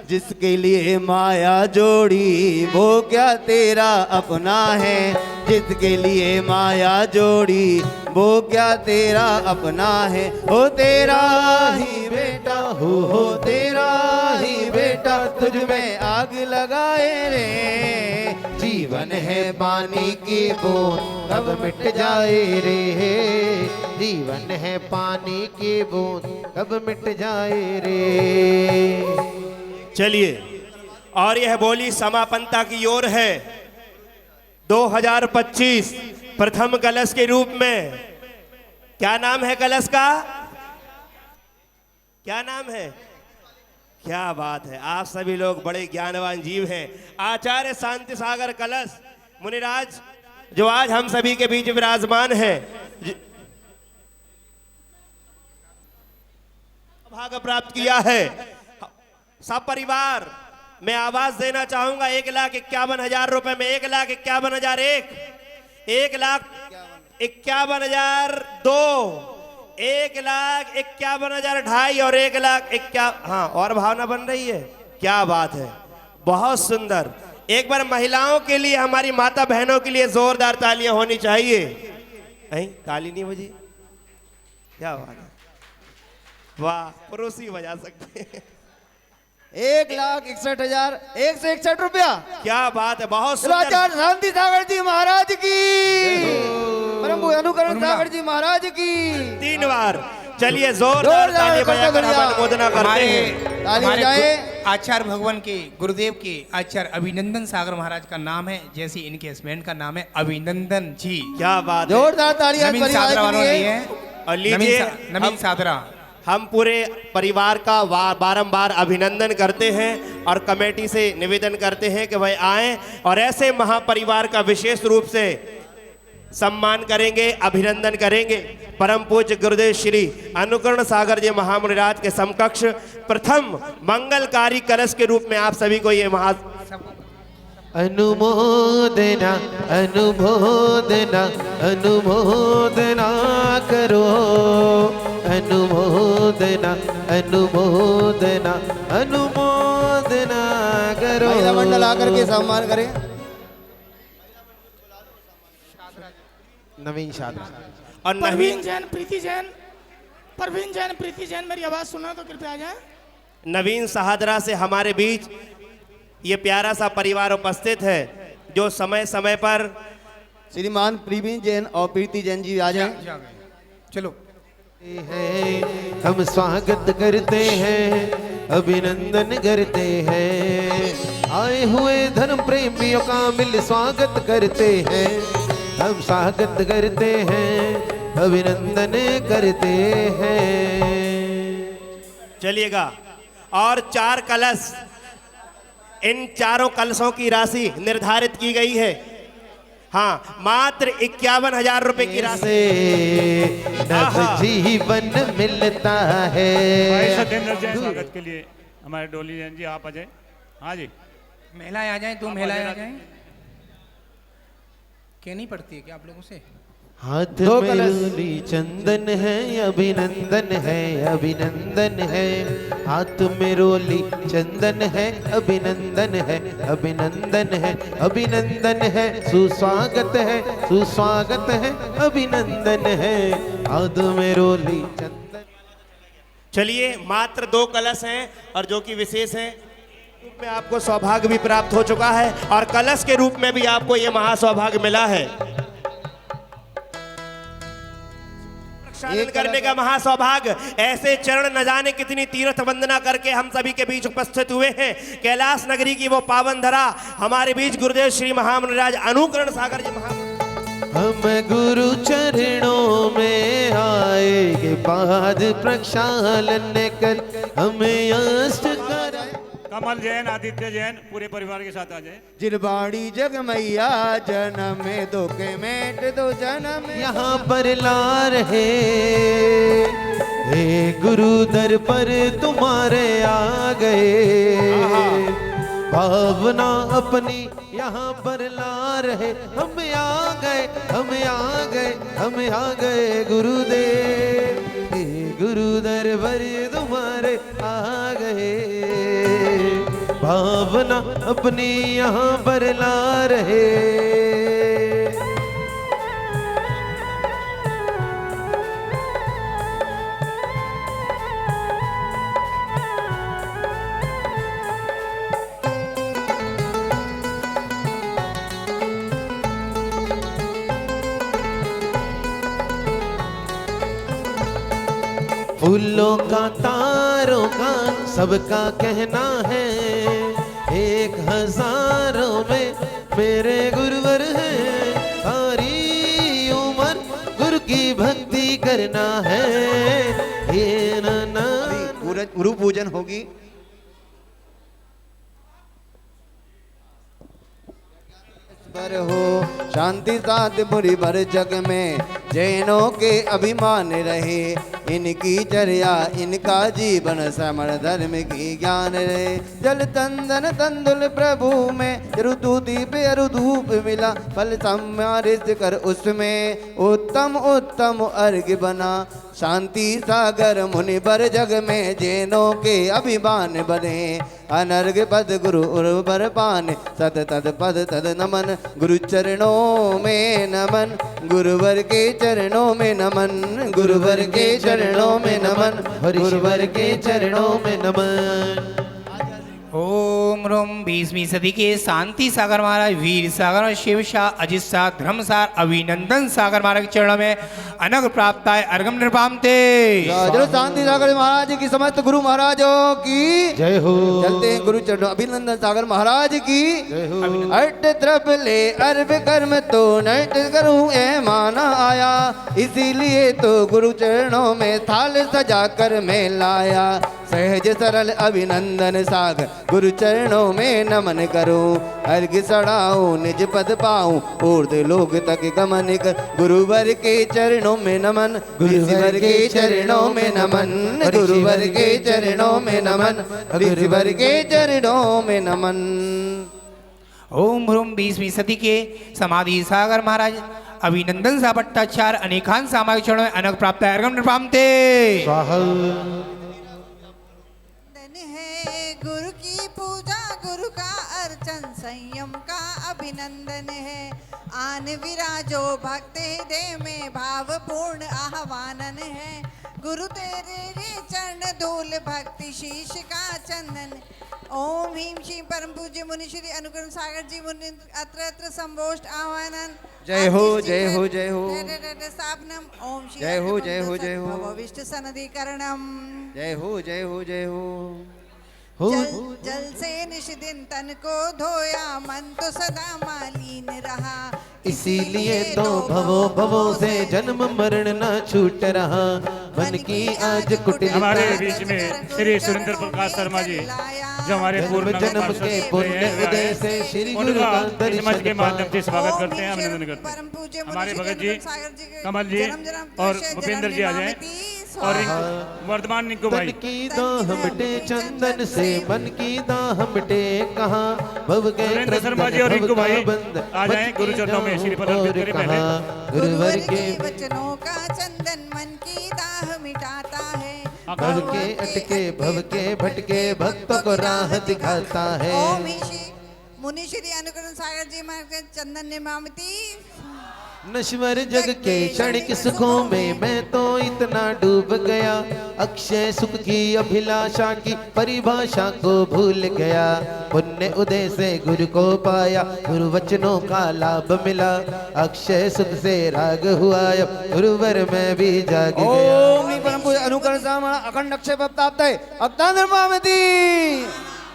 जिसके लिए माया जोड़ी वो क्या तेरा अपना है, जिसके लिए माया जोड़ी वो क्या तेरा अपना है। हो तेरा ही बेटा, हो तेरा ही बेटा, तुझ में आग लगाए रे। जीवन है पानी की बूंद कब मिट जाए रे, जीवन है पानी की बूंद कब मिट जाए रे। चलिए, और यह बोली समापनता की ओर है। 2025 प्रथम कलश के रूप में, क्या नाम है कलश का, क्या नाम है, क्या बात है, आप सभी लोग बड़े ज्ञानवान जीव हैं। आचार्य शांति सागर कलश मुनिराज जो आज हम सभी के बीच विराजमान है, भाग्य प्राप्त किया है। सब परिवार मैं आवाज देना चाहूंगा 1,51,000 रुपए में। 1,51,001, 1,51,002, 1,51,002 और 1,51,000। हाँ, और भावना बन रही है, क्या बात है, बहुत सुंदर। एक बार महिलाओं के लिए, हमारी माता बहनों के लिए जोरदार तालियां होनी चाहिए। ताली नहीं बजी, क्या बात है, वाह, पुरुष ही बजा सकते हैं। 1,61,161 रुपया, क्या बात है, बहुत सुंदर। आचार्य शांति सागर जी महाराज की, परम पूज्य अनुकरण सागर जी महाराज की 3 बार। चलिए जोरदार ताली बजाकर हम अनुमोदना करते हैं। ताली बजाएं। आचार्य भगवान के, गुरुदेव के आचार्य अभिनंदन सागर महाराज का नाम है, जैसे इनके हस्बैंड का नाम है अभिनंदन जी। क्या बात, जोरदार तालियां नवीन सादरा वालों ने है। और लीजिए, नवीन सादरा, हम पूरे परिवार का बारंबार अभिनंदन करते हैं और कमेटी से निवेदन करते हैं कि वह आएं और ऐसे महापरिवार का विशेष रूप से सम्मान करेंगे, अभिनंदन करेंगे। परम पूज्य गुरुदेव श्री अनुकरण सागर जी महामुनिराज के समकक्ष प्रथम मंगलकारी कलश के रूप में आप सभी को ये महा अनुमोदना अनुमोदना अनुमोदना करो, अनुमोदना अनुमोदना अनुमोदना करो। महिला मंडल आकर के सम्मान करें। नवीन शादी और परवीन जैन, प्रीति जैन, परवीन जैन, प्रीति जैन, मेरी आवाज सुना तो कृपया आ जाए। नवीन सहादरा से हमारे बीच ये प्यारा सा परिवार उपस्थित है जो समय समय पर श्रीमान प्रवीण जैन और प्रीति जैन जी आ जाएं। चलो, हम स्वागत करते हैं, अभिनंदन करते हैं, आए हुए धर्म प्रेमियों का मिल स्वागत करते हैं। हम स्वागत करते हैं, अभिनंदन करते हैं। चलिएगा। और 4 कलश, इन चारों कलशों की राशि निर्धारित की गई है। हाँ, मात्र 51,000 रुपए की राशि से नवजीवन मिलता है। भाई सत्येंद्र जैन स्वागत के लिए हमारे डोली जैन जी आप आ जाए। हाँ जी, महिलाएं आ जाएं, 2 महिलाएं आ जाएं। कहनी पड़ती है क्या आप लोगों से? हाथ में रोली चंदन है, अभिनंदन है, अभिनंदन है। हाथ में रोली चंदन है, अभिनंदन है, अभिनंदन है, अभिनंदन है। सुस्वागत है, सुस्वागत है, अभिनंदन है। हाथ में रोली चंदन। चलिए, मात्र 2 कलश हैं और जो कि विशेष है रूप में आपको सौभाग्य भी प्राप्त हो चुका है और कलश के रूप में भी आपको ये महासौभाग्य मिला है। प्रक्षालन करने का महासौभाग्य, ऐसे चरण न जाने कितनी तीर्थ वंदना करके हम सभी के बीच उपस्थित हुए हैं। कैलाश नगरी की वो पावन धरा, हमारे बीच गुरुदेव श्री महामुनिराज अनुकरण सागर जी महा। हम गुरु चरणों में आए के बाद प्रक्षालन कर हमें अष्ट कर। कमल जैन, आदित्य जैन पूरे परिवार के साथ आ जाए। जिरबाड़ी जग मैया जन्म में दो के मेट दो जन्म। यहाँ पर ला रहे हे गुरु दर पर तुम्हारे आ गए। भावना अपनी यहाँ पर ला रहे, हम आ गए, हम आ गए, हम आ गए गुरुदेव। हे गुरु दर पर तुम्हारे आ गए। भावना अपनी यहाँ पर ला रहे। फूलों का तारों का सबका कहना है, 1000 में मेरे गुरुवर हैं। सारी उम्र गुरु की भक्ति करना है। ये ना गुरु पूजन होगी। पर हो शांति साथ बुरी भर जग में, जैनों के अभिमान रहे। इनकी चर्या इनका जीवन समर धर्म की ज्ञान रहे। जल तंदन तंदुल प्रभु में, ऋतु दीप अरुधूप मिला। फल सम्मानित कर उसमें, उत्तम उत्तम अर्घ बना। शांति सागर मुनि बर जग में, जैनों के अभिमान बने। अनर्घ पद गुरु उर्वर पान, सत तद पद तद नमन। गुरु चरणों में नमन, गुरुवर के चरणों में नमन। गुरुवर के चरणों में नमन, गुरुवर के चरणों में नमन। ओम रोम 20वीं सदी के शांति सागर महाराज, वीर सागर और शिव शाह, अजित शाह, धर्मसार, अभिनंदन सागर महाराज के चरणों में अनग प्राप्त है। अर्घम निर्पामते। शांति सागर महाराज की समस्त गुरु महाराजों की जय हो। चलते हैं गुरु चरणों। अभिनंदन सागर महाराज की जय हो। अट द्रव ले अर्भ कर्म तो नट करूं ए माना आया। इसीलिए तो गुरु चरणों में थाल सजा कर मैं लाया। सहज सरल अभिनंदन सागर, गुरु चरणों में नमन करूं। अर्घ चढ़ाऊं निज पद पाऊं, ऊर्ध लोक तक गमन कर। गुरुवर के चरणों में नमन, गुरुवर के चरणों में नमन। गुरुवर के चरणों में नमन, गुरुवर के चरणों में नमन। ओम ह्रूम 20वीं सदी के समाधि सागर महाराज, अभिनंदन सा भट्टाचार्य, अनेकान सामाजिक चरणों में अनग प्राप्त है। अर्घम निर्पामते। है गुरु की पूजा, गुरु का अर्चन, संयम का अभिनंदन है। आन विराजो भक्त हृदय में, भावपूर्ण आह्वानन है। गुरु तेरे रे चरण धूल, भक्ति शीश का चंदन। ओम ह्रीं श्री परम पूज्य मुनि श्री अनुकरण सागर जी मुनि अत्र अत्र संभोष्ट आह्वानन। जय हो जय हो जय हो। स्थापनम। ओम श्री जय हो जय हो जय हो। भवविष्ट सनदीकरणम। जय हो जय हो जय हो। हो जल से निश दिन तन को धोया मन तो सदा मालिन रहा इसीलिए तो भवो भवो से जन्म मरण न छूट रहा मन की आज कुटिल हमारे बीच में श्री सुरेंद्र प्रकाश शर्मा जी जो हमारे पूर्व जन्म के पुण्य उदय से श्री गुरु का मंच के माध्यम से स्वागत ओम करते हैं, ईश्वर अभिनंदन करते परम पूज्य हैं। हमारे मुनि भगत श्री जी, सागर जी के कमल जी जन्म जन्म और तुष्य भूपेंद्र जन्म जी आ जाएं निमामिति और स्वाहा। वर्धमान निको तन भाई की दाह मिटे चंदन से मन की दाह मिटे कहाँ भव के सुरेंद्र शर्मा जी और रिंकू भाई आ जाएं गुरु चरणों में श्री पद अर्पित करें पहले। गुरुवर के वचनों का चंदन मन की दाह मिटाता है भव के अटके भव के भटके भक्तों को राह दिखाता है ओम मुनि श्री अनुकरण सागर जी महाराज के चंदन निमामिति नश्वर जग के क्षणिक सुखों में मैं तो इतना डूब गया अक्षय सुख की अभिलाषा की परिभाषा को भूल गया पुण्य उदय से गुरु को पाया गुरु वचनों का लाभ मिला अक्षय सुख से राग हुआ अब गुरुवर में भी जाग गया ओम परम पूज्य अनुकरण सामा अखंड अक्षय प्राप्त है अक्ता निर्मामति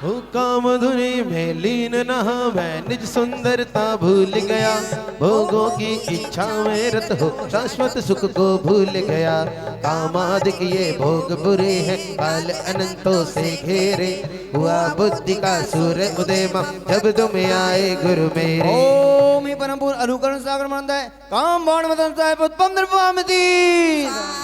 हो काम धुनी में लीन नहा मैं निज सुंदरता भूल गया भोगों की इच्छा में रत हो शाश्वत सुख को भूल गया कामादिक ये भोग बुरे हैं काल अनंतों से घेरे हुआ बुद्धि का सूर्य उदय जब तुम आए गुरु मेरे ओम परम पूज्य अनुकरण सागर मानता है काम बाण मदन साहेब उत्पन्न निर्मामति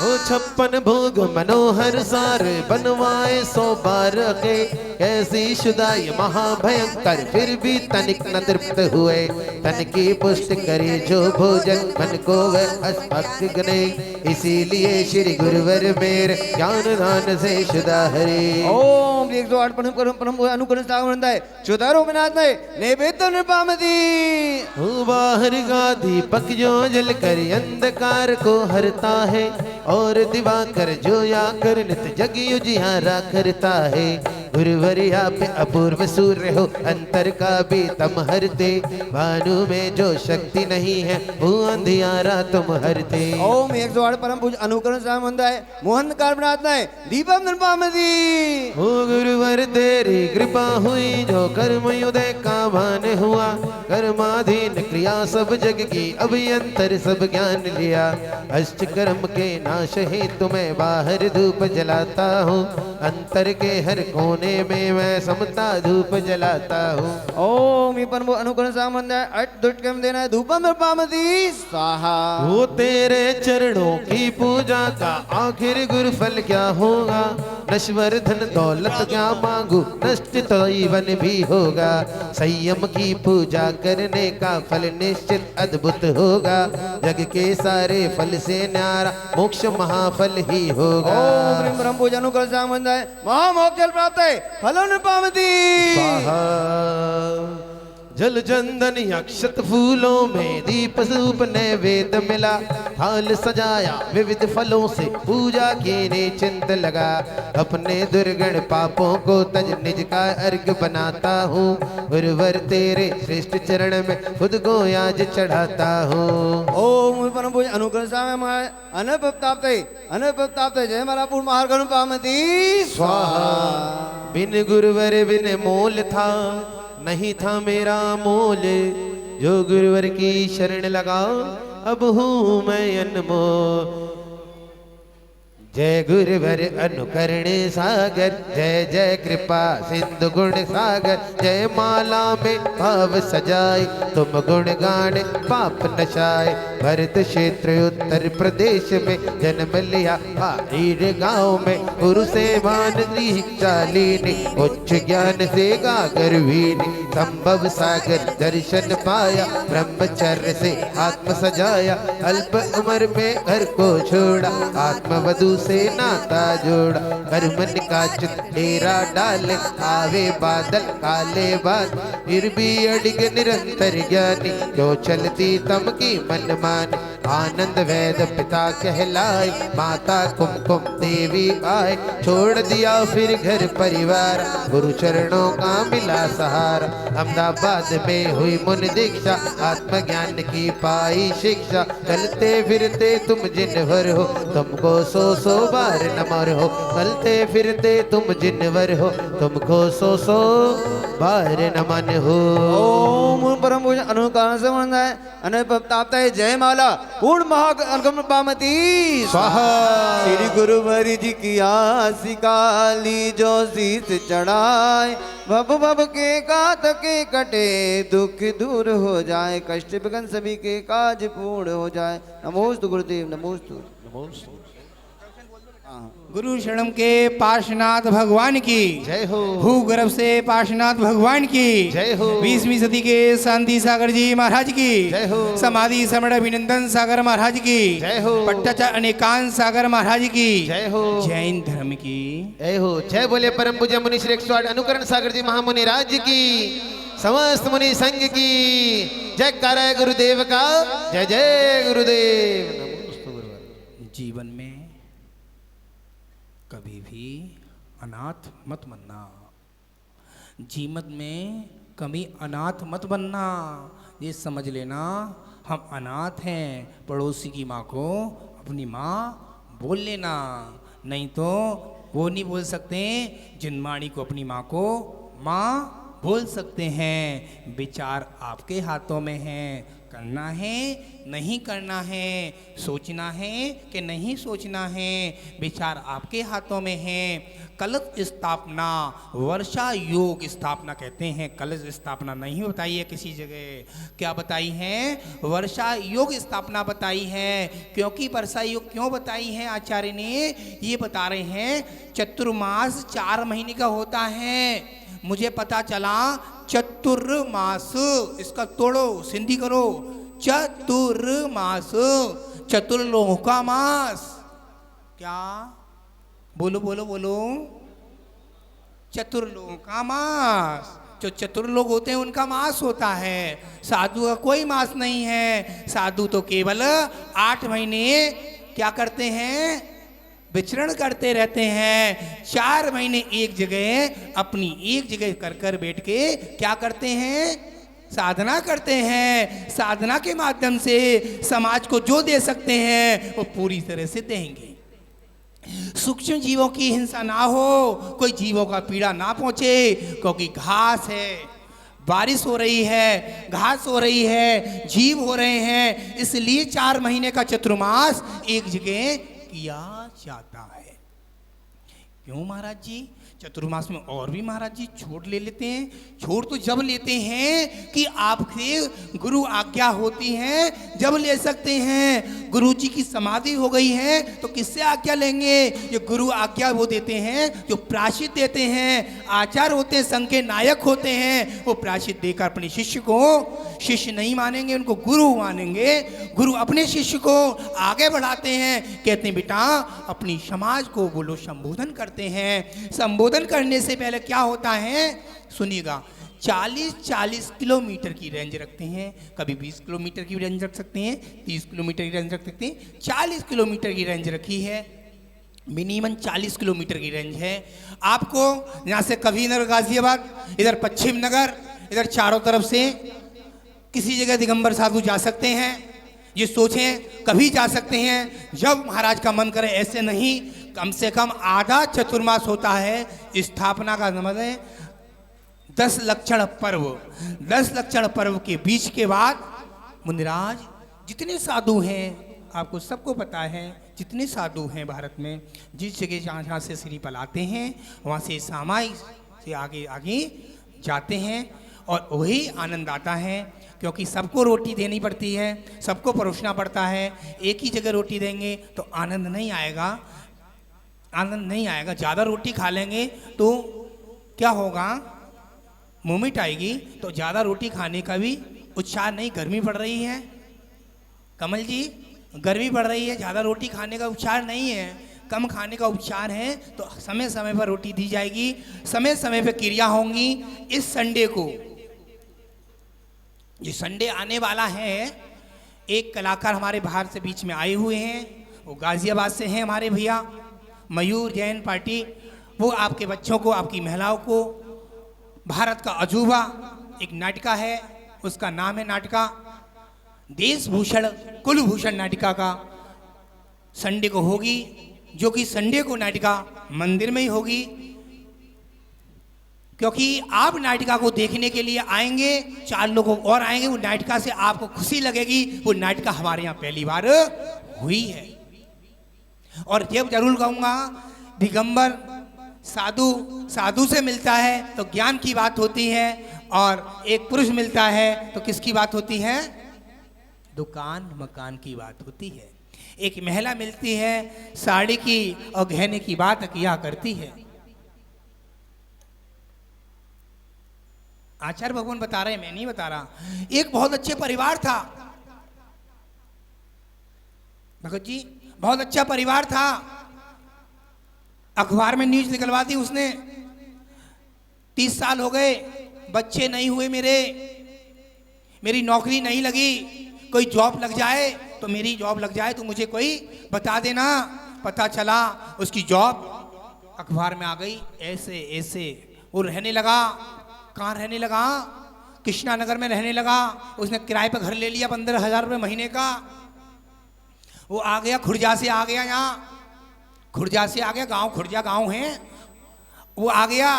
हो 56 भोग मनोहर सारे बनवाए 100 बार के कैसी शुदाई महाभयंकर फिर भी तनिक न तृप्त हुए तन की पुष्टि करे जो भोजन मन को वह अस्पष्ट गने इसीलिए श्री गुरुवर मेरे ज्ञान दान से शुदा हरे ओम 108 परम पूज्य अनुकरण सागर मानता है चुदारों में नाथ है नैवेद्य निर्मामति हो बाहर का दीपक जो जल कर अंधकार को हरता है और दिवाकर जो आकर नित जग उजियारा करता है गुरुवर आप अपूर्व सूर्य हो अंतर का भी तम हरते भानु में जो शक्ति नहीं है वो अंधियारा तुम हरते ओम 108 परम पूज्य अनुकरण सागर मानता है मोहन कार बनाता है दीपम निर्मामति हो गुरुवर तेरी कृपा हुई जो कर्म उदय का भान हुआ कर्माधीन क्रिया सब जग की अभियंतर सब ज्ञान लिया अष्ट कर्म के नाश ही तुम्हें बाहर धूप जलाता हूँ अंतर के हर कोने में मैं समता धूप जलाता हूँ ओम परम पूज्य अनुकरण सागर मानता है अट दुट कम देना है धूपम निर्मामति स्वाहा वो तेरे चरणों की पूजा का आखिर गुरु फल क्या होगा नश्वर धन दौलत क्या मांगू नष्ट तो जीवन भी होगा संयम की पूजा करने का फल निश्चित अद्भुत होगा जग के सारे फल से न्यारा मोक्ष महाफल ही होगा ओम परम पूज्य अनुकरण सागर मानता है महामोक्ष फल प्राप्त है फलो निर्मामति स्वाहा जल चंदन अक्षत फूलों में दीप सूप नैवेद्य मिला थाल सजाया विविध फलों से पूजा की ने चिंत लगा अपने दुर्गण पापों को तज निज का अर्घ बनाता हूँ गुरुवर तेरे श्रेष्ठ चरण में खुद को आज चढ़ाता हूँ ओम परम पूज्य अनुकरण सागर अनप्राप्त है जय मलापुर महागण पामती स्वाहा बिन गुरुवर बिन मोल था नहीं था मेरा मोल जो गुरुवर की शरण लगा अब हूँ मैं अनमोल जय गुरुवर अनुकरण सागर जय जय कृपा सिंधु गुण सागर जय माला में भाव सजाए तुम गुण गान पाप नशाए भरत क्षेत्र उत्तर प्रदेश में जन्म लिया पारीर गांव में गुरु से मान चालीनी उच्च ज्ञान से गागर वीनी संभव सागर दर्शन पाया ब्रह्मचर्य से आत्म सजाया अल्प उम्र में घर को छोड़ा आत्मवधु से नाता जोड़ा घर मन का चित डेरा डाले आवे बादल काले बाद फिर भी अडिग निरंतर ज्ञानी जो चलती तम की मन मान आनंद वैद पिता कहलाए माता कुमकुम देवी आए छोड़ दिया फिर घर परिवार गुरु चरणों का मिला सहारा अहमदाबाद में हुई मुनि दीक्षा आत्मज्ञान की पाई शिक्षा चलते फिरते तुम जिनवर हो तुमको सौ बार नमर हो चलते फिरते तुम जिनवर हो तुमको सौ बार नमन हो। ओम परम पूजन अनुकार से वंदना है अनंत प्रताप है जय माला पूर्ण महागम पामती स्वाहा। श्री गुरुवर जी की आसिका ली जो शीस चढ़ाए भव भव के कात के कटे दुख दूर हो जाए कष्ट विघ्न सभी के काज पूर्ण हो जाए। नमोस्तु गुरुदेव नमोस्तु नमोस्तु। गुरु शरणम के पार्श्वनाथ भगवान की जय हो। भूगर्भ से पार्श्वनाथ भगवान की जय हो। 20वीं सदी के शांति सागर जी महाराज की जय हो। समाधि समण अभिनंदन सागर महाराज की जय हो। पट्टाचार्य अनेकांत सागर महाराज की जय हो। जैन धर्म की जय हो। जय बोले परम पूज्य मुनि श्री 108 अनुकरण सागर जी महामुनि राज्य की समस्त मुनि संघ की जय कर गुरुदेव का जय जय गुरुदेव। जीवन में कभी भी अनाथ मत बनना, जीवन में कभी अनाथ मत बनना। ये समझ लेना हम अनाथ हैं, पड़ोसी की माँ को अपनी माँ बोल लेना, नहीं तो वो नहीं बोल सकते जिनवाणी को अपनी माँ को माँ बोल सकते हैं। विचार आपके हाथों में है, करना है नहीं करना है, सोचना है कि नहीं सोचना है, विचार आपके हाथों में है। कलश स्थापना वर्षा योग स्थापना कहते हैं, कलश स्थापना नहीं बताई है किसी जगह। क्या बताई है? वर्षा योग स्थापना बताई है। क्योंकि वर्षा योग क्यों बताई है आचार्य ने? ये बता रहे हैं चतुर्मास 4 महीने का होता है। मुझे पता चला चतुर्मास, इसका तोड़ो सिंधी करो, चतुर्मास, चतुर्लोकों का मास। क्या बोलो बोलो बोलो? चतुर्लोकों का मास। जो चतुर्लोक होते हैं उनका मास होता है, साधु का कोई मास नहीं है। साधु तो केवल 8 महीने क्या करते हैं? विचरण करते रहते हैं। 4 महीने एक जगह अपनी एक जगह कर कर बैठ के क्या करते हैं? साधना करते हैं। साधना के माध्यम से समाज को जो दे सकते हैं वो पूरी तरह से देंगे। सूक्ष्म जीवों की हिंसा ना हो, कोई जीवों का पीड़ा ना पहुंचे, क्योंकि घास है, बारिश हो रही है, घास हो रही है, जीव हो रहे हैं, इसलिए 4 महीने का चतुर्मास एक जगह किया जाता है। क्यों महाराज जी? चतुर्मास में और भी महाराज जी छूट ले लेते हैं। छूट तो जब लेते हैं कि आपसे गुरु आज्ञा होती है, जब ले सकते हैं। गुरु जी की समाधि हो गई है तो किससे आज्ञा लेंगे? ये गुरु आज्ञा वो देते हैं जो प्रायश्चित देते हैं, आचार्य होते हैं, संघ के नायक होते हैं। वो प्रायश्चित देकर अपने शिष्य को, शिष्य नहीं मानेंगे उनको गुरु मानेंगे। गुरु अपने शिष्य को आगे बढ़ाते हैं, कहते हैं बेटा अपनी समाज को बोलो, संबोधन करते हैं। संबोधन करने से पहले क्या होता है सुनिएगा। 40-40 किलोमीटर की रेंज रखते हैं, कभी 20 किलोमीटर की रेंज रख सकते हैं, 30 किलोमीटर की रेंज रख सकते हैं, 40 किलोमीटर की रेंज रखी है। मिनिमम 40 किलोमीटर की रेंज है। आपको यहाँ से कबीरनगर, गाजियाबाद, इधर पश्चिम नगर, इधर चारों तरफ से किसी जगह दिगंबर साधु जा सकते हैं। ये सोचें कभी जा सकते हैं जब महाराज का मन करे, ऐसे नहीं। कम से कम आधा चतुर्मास होता है। स्थापना का मतलब है 10 लक्षण पर्व। 10 लक्षण पर्व के बीच के बाद मुनिराज जितने साधु हैं, आपको सबको पता है जितने साधु हैं भारत में, जिस जगह जहाँ से श्री पलाते हैं वहाँ से सामाई से आगे आगे जाते हैं और वही आनंद आता है। क्योंकि सबको रोटी देनी पड़ती है, सबको परोसना पड़ता है। एक ही जगह रोटी देंगे तो आनंद नहीं आएगा, आनंद नहीं आएगा। ज़्यादा रोटी खा लेंगे तो क्या होगा? मुँह मिट आएगी। तो ज़्यादा रोटी खाने का भी उत्साह नहीं। गर्मी पड़ रही है कमल जी, गर्मी पड़ रही है, ज़्यादा रोटी खाने का उपचार नहीं है, कम खाने का उपचार है। तो समय समय पर रोटी दी जाएगी, समय समय पर क्रिया होंगी। इस संडे को, ये संडे आने वाला है, एक कलाकार हमारे बाहर से बीच में आए हुए हैं, वो गाजियाबाद से हैं हमारे भैया मयूर जैन पार्टी। वो आपके बच्चों को, आपकी महिलाओं को भारत का अजूबा एक नाटिका है, उसका नाम है नाटिका देशभूषण कुलभूषण नाटिका का संडे को होगी, जो कि संडे को नाटिका मंदिर में ही होगी, क्योंकि आप नाटिका को देखने के लिए आएंगे, 4 लोग और आएंगे। वो नाटिका से आपको खुशी लगेगी, वो नाटिका हमारे यहाँ पहली बार हुई है। और जब जरूर कहूँगा दिगंबर साधु से मिलता है तो ज्ञान की बात होती है, और एक पुरुष मिलता है तो किसकी बात होती है? दुकान मकान की बात होती है। एक महिला मिलती है, साड़ी की और गहने की बात किया करती है। आचार्य भगवान बता रहे हैं, मैं नहीं बता रहा। एक बहुत अच्छे परिवार था भगत जी, बहुत अच्छा परिवार था। अखबार में न्यूज निकलवा दी उसने, 30 साल हो गए, बच्चे नहीं हुए मेरी नौकरी नहीं लगी, कोई जॉब लग जाए तो मेरी जॉब लग जाए तो मुझे कोई बता देना। पता चला उसकी जॉब अखबार में आ गई। ऐसे वो रहने लगा। कहाँ रहने लगा? कृष्णा नगर में रहने लगा। उसने किराए पर घर ले लिया 15,000 रुपये महीने का। वो आ गया, खुर्जा से आ गया, यहाँ खुर्जा से आ गया, गांव खुर्जा गांव है। वो आ गया,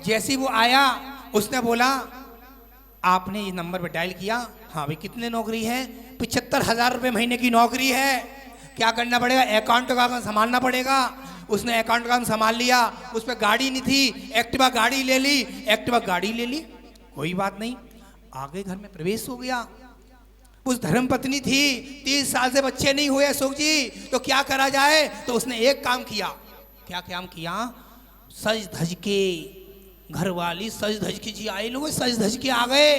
जैसे वो आया उसने बोला आपने ये नंबर पे डायल किया? हाँ भाई, कितने नौकरी है? 75,000 रुपये महीने की नौकरी है। क्या करना पड़ेगा? अकाउंट का काम संभालना पड़ेगा। उसने अकाउंट का काम संभाल लिया। उस पर गाड़ी नहीं थी, एक्टिवा गाड़ी ले ली। कोई बात नहीं, आगे घर में प्रवेश हो गया। उस धर्मपत्नी थी, 30 साल से बच्चे नहीं हुए अशोक जी, तो क्या करा जाए? तो उसने एक काम किया। क्या काम किया? सज धज के, घर वाली सज धज के जी आए लोग, सज धज के आ गए।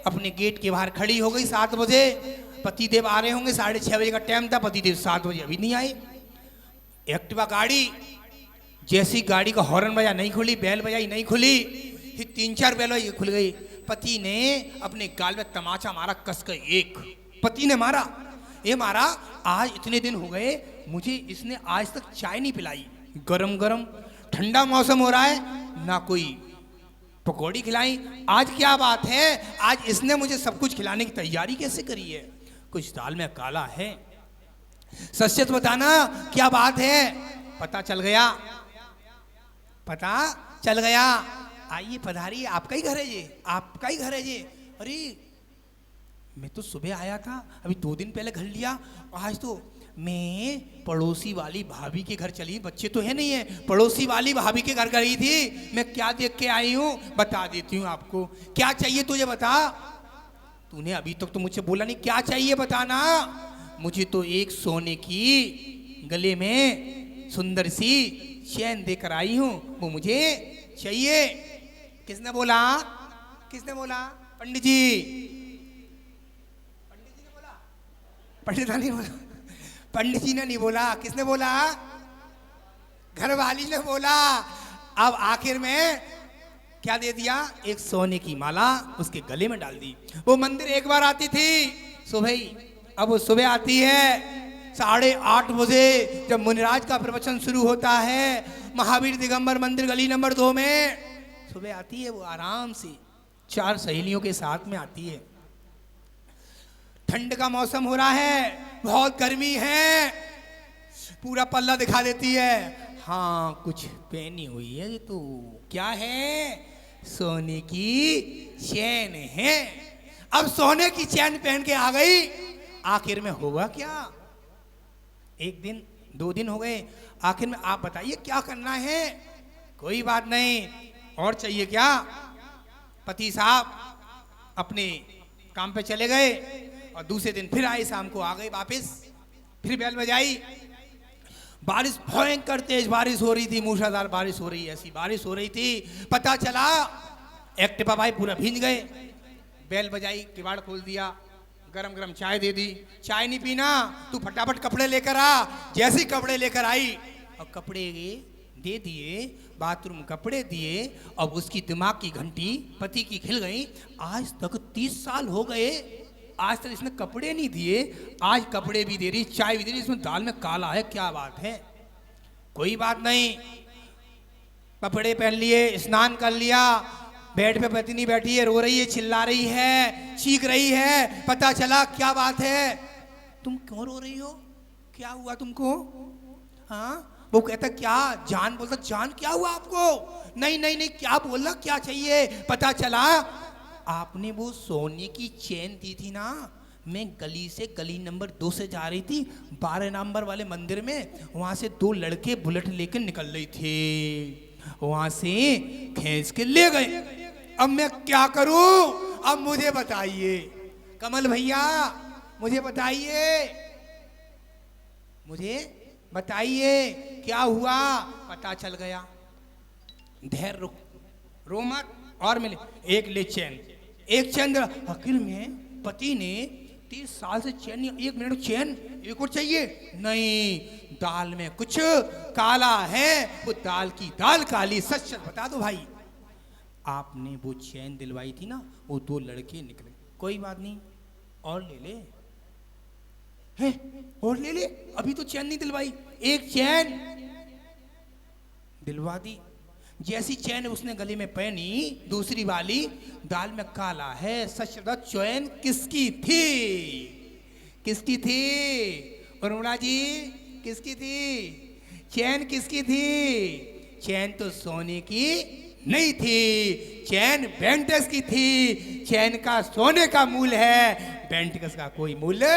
अपने गेट के बाहर खड़ी हो गई 7 बजे। पतिदेव आ रहे होंगे, 6:30 बजे का टाइम था, पतिदेव 7 बजे अभी नहीं आए। एक्टिवा गाड़ी, जैसी गाड़ी का हॉर्न बजा नहीं खुली, बैल बजाई नहीं खुली, फिर 3-4 बैल बजाई खुल गई। पति ने अपने गाल में तमाचा मारा कस के, एक पति ने मारा। ये मारा, आज इतने दिन हो गए मुझे इसने आज तक चाय नहीं पिलाई, गरम गरम, ठंडा मौसम हो रहा है, ना कोई पकौड़ी खिलाई। आज क्या बात है, आज इसने मुझे सब कुछ खिलाने की तैयारी कैसे करी है? कुछ दाल में काला है, सच बताना क्या बात है? पता चल गया। आइए पधारिए, आपका ही घर है ये, आपका ही घर है ये। अरे मैं तो सुबह आया था, अभी 2 दिन पहले घर लिया, आज तो मैं पड़ोसी वाली भाभी के घर चली, बच्चे तो है नहीं है, पड़ोसी वाली भाभी के घर गई थी। मैं क्या देख के आई हूँ बता देती हूँ आपको। क्या चाहिए तुझे बता? तूने अभी तक तो मुझे बोला नहीं, क्या चाहिए बताना। मुझे तो एक सोने की गले में सुंदर सी चैन देकर आई हूँ, वो मुझे चाहिए। किसने बोला? पंडित जी ने बोला? पंडित जी ने नहीं बोला। किसने बोला? घरवाली ने बोला। अब आखिर में क्या दे दिया? एक सोने की माला उसके गले में डाल दी। वो मंदिर एक बार आती थी सुबह ही, अब वो सुबह आती है 8:30 बजे, जब मुनिराज का प्रवचन शुरू होता है महावीर दिगंबर मंदिर गली नंबर 2 में। सुबह आती है वो आराम से, 4 सहेलियों के साथ में आती है। ठंड का मौसम हो रहा है, बहुत गर्मी है, पूरा पल्ला दिखा देती है। हाँ कुछ पहनी हुई है, ये तो क्या है? सोने की चैन है। अब सोने की चैन पहन के आ गई, आखिर में होगा क्या? 1 दिन 2 दिन हो गए, आखिर में आप बताइए क्या करना है? कोई बात नहीं, और चाहिए क्या? पति साहब अपने काम पे चले गए और दूसरे दिन फिर आए, शाम को आ गए वापस, फिर बेल बजाई। बारिश भयंकर तेज बारिश हो रही थी, मूसलाधार बारिश हो रही, ऐसी बारिश हो रही थी। पता चला एक्टिवा भाई पूरा भींज गए। बेल बजाई, किवाड़ खोल दिया, गरम गरम चाय दे दी। चाय नहीं पीना, तू फटाफट कपड़े लेकर आ। जैसे ही कपड़े लेकर आई और कपड़े दे दिए, बाथरूम कपड़े दिए, अब उसकी दिमाग की घंटी पति की खिल गई। आज तक 30 साल हो गए, आज तक इसने कपड़े नहीं दिए, आज कपड़े भी दे रही, चाय भी दे रही, इसमें दाल में काला है, क्या बात है। कोई बात नहीं, कपड़े पहन लिए, स्नान कर लिया, बेड पे पत्नी बैठी है, रो रही है, चिल्ला रही है, चीख रही है, पता चला क्या बात है। तुम क्यों रो रही हो, क्या हुआ तुमको? हाँ, वो कहता क्या जान, बोलता जान क्या हुआ आपको? नहीं नहीं नहीं, क्या बोलना, क्या चाहिए? पता चला आपने वो सोने की चेन दी थी ना, मैं गली से गली नंबर 2 से जा रही थी 12 नंबर वाले मंदिर में, वहां से 2 लड़के बुलेट लेकर निकल रही थे, वहां से खींच के ले गए। अब मैं क्या करूं? अब मुझे बताइए कमल भैया, मुझे बताइए, मुझे बताइए क्या हुआ? पता चल गया। धैर्य रुक, रो मत, और मिले एक ले चैन, एक चैन। आखिर में पति ने 30 साल से चैन नहीं, 1 मिनट चैन, एक और चाहिए। नहीं, दाल में कुछ काला है, वो दाल की दाल काली, सच सच बता दो भाई। आपने वो चैन दिलवाई थी ना, वो 2 लड़के निकले। कोई बात नहीं, और ले ले, है और ले ले, अभी तो चैन नहीं दिलवाई, एक चैन दिलवा दी। जैसी चैन उसने गले में पहनी, दूसरी वाली दाल में काला है, सच सच चैन किसकी थी? किसकी थी अरुणा जी, किसकी थी चैन? किसकी थी चैन? तो सोने की नहीं थी, चैन बेंटस की थी। चैन का सोने का मूल्य है, बेंटस का कोई मूल्य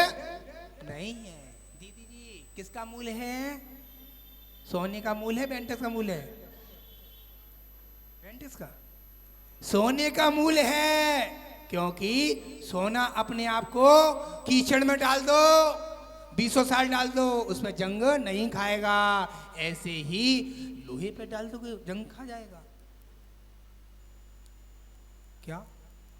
नहीं है। दीदी जी, किसका मूल्य है? सोने का मूल्य है, बेंटस का मूल्य है? बेंटस का सोने का मूल्य है, क्योंकि सोना अपने आप को कीचड़ में डाल दो, 20 साल डाल दो, उसमें जंग नहीं खाएगा। ऐसे ही लोहे पे डाल दोगे जंग खा जाएगा। क्या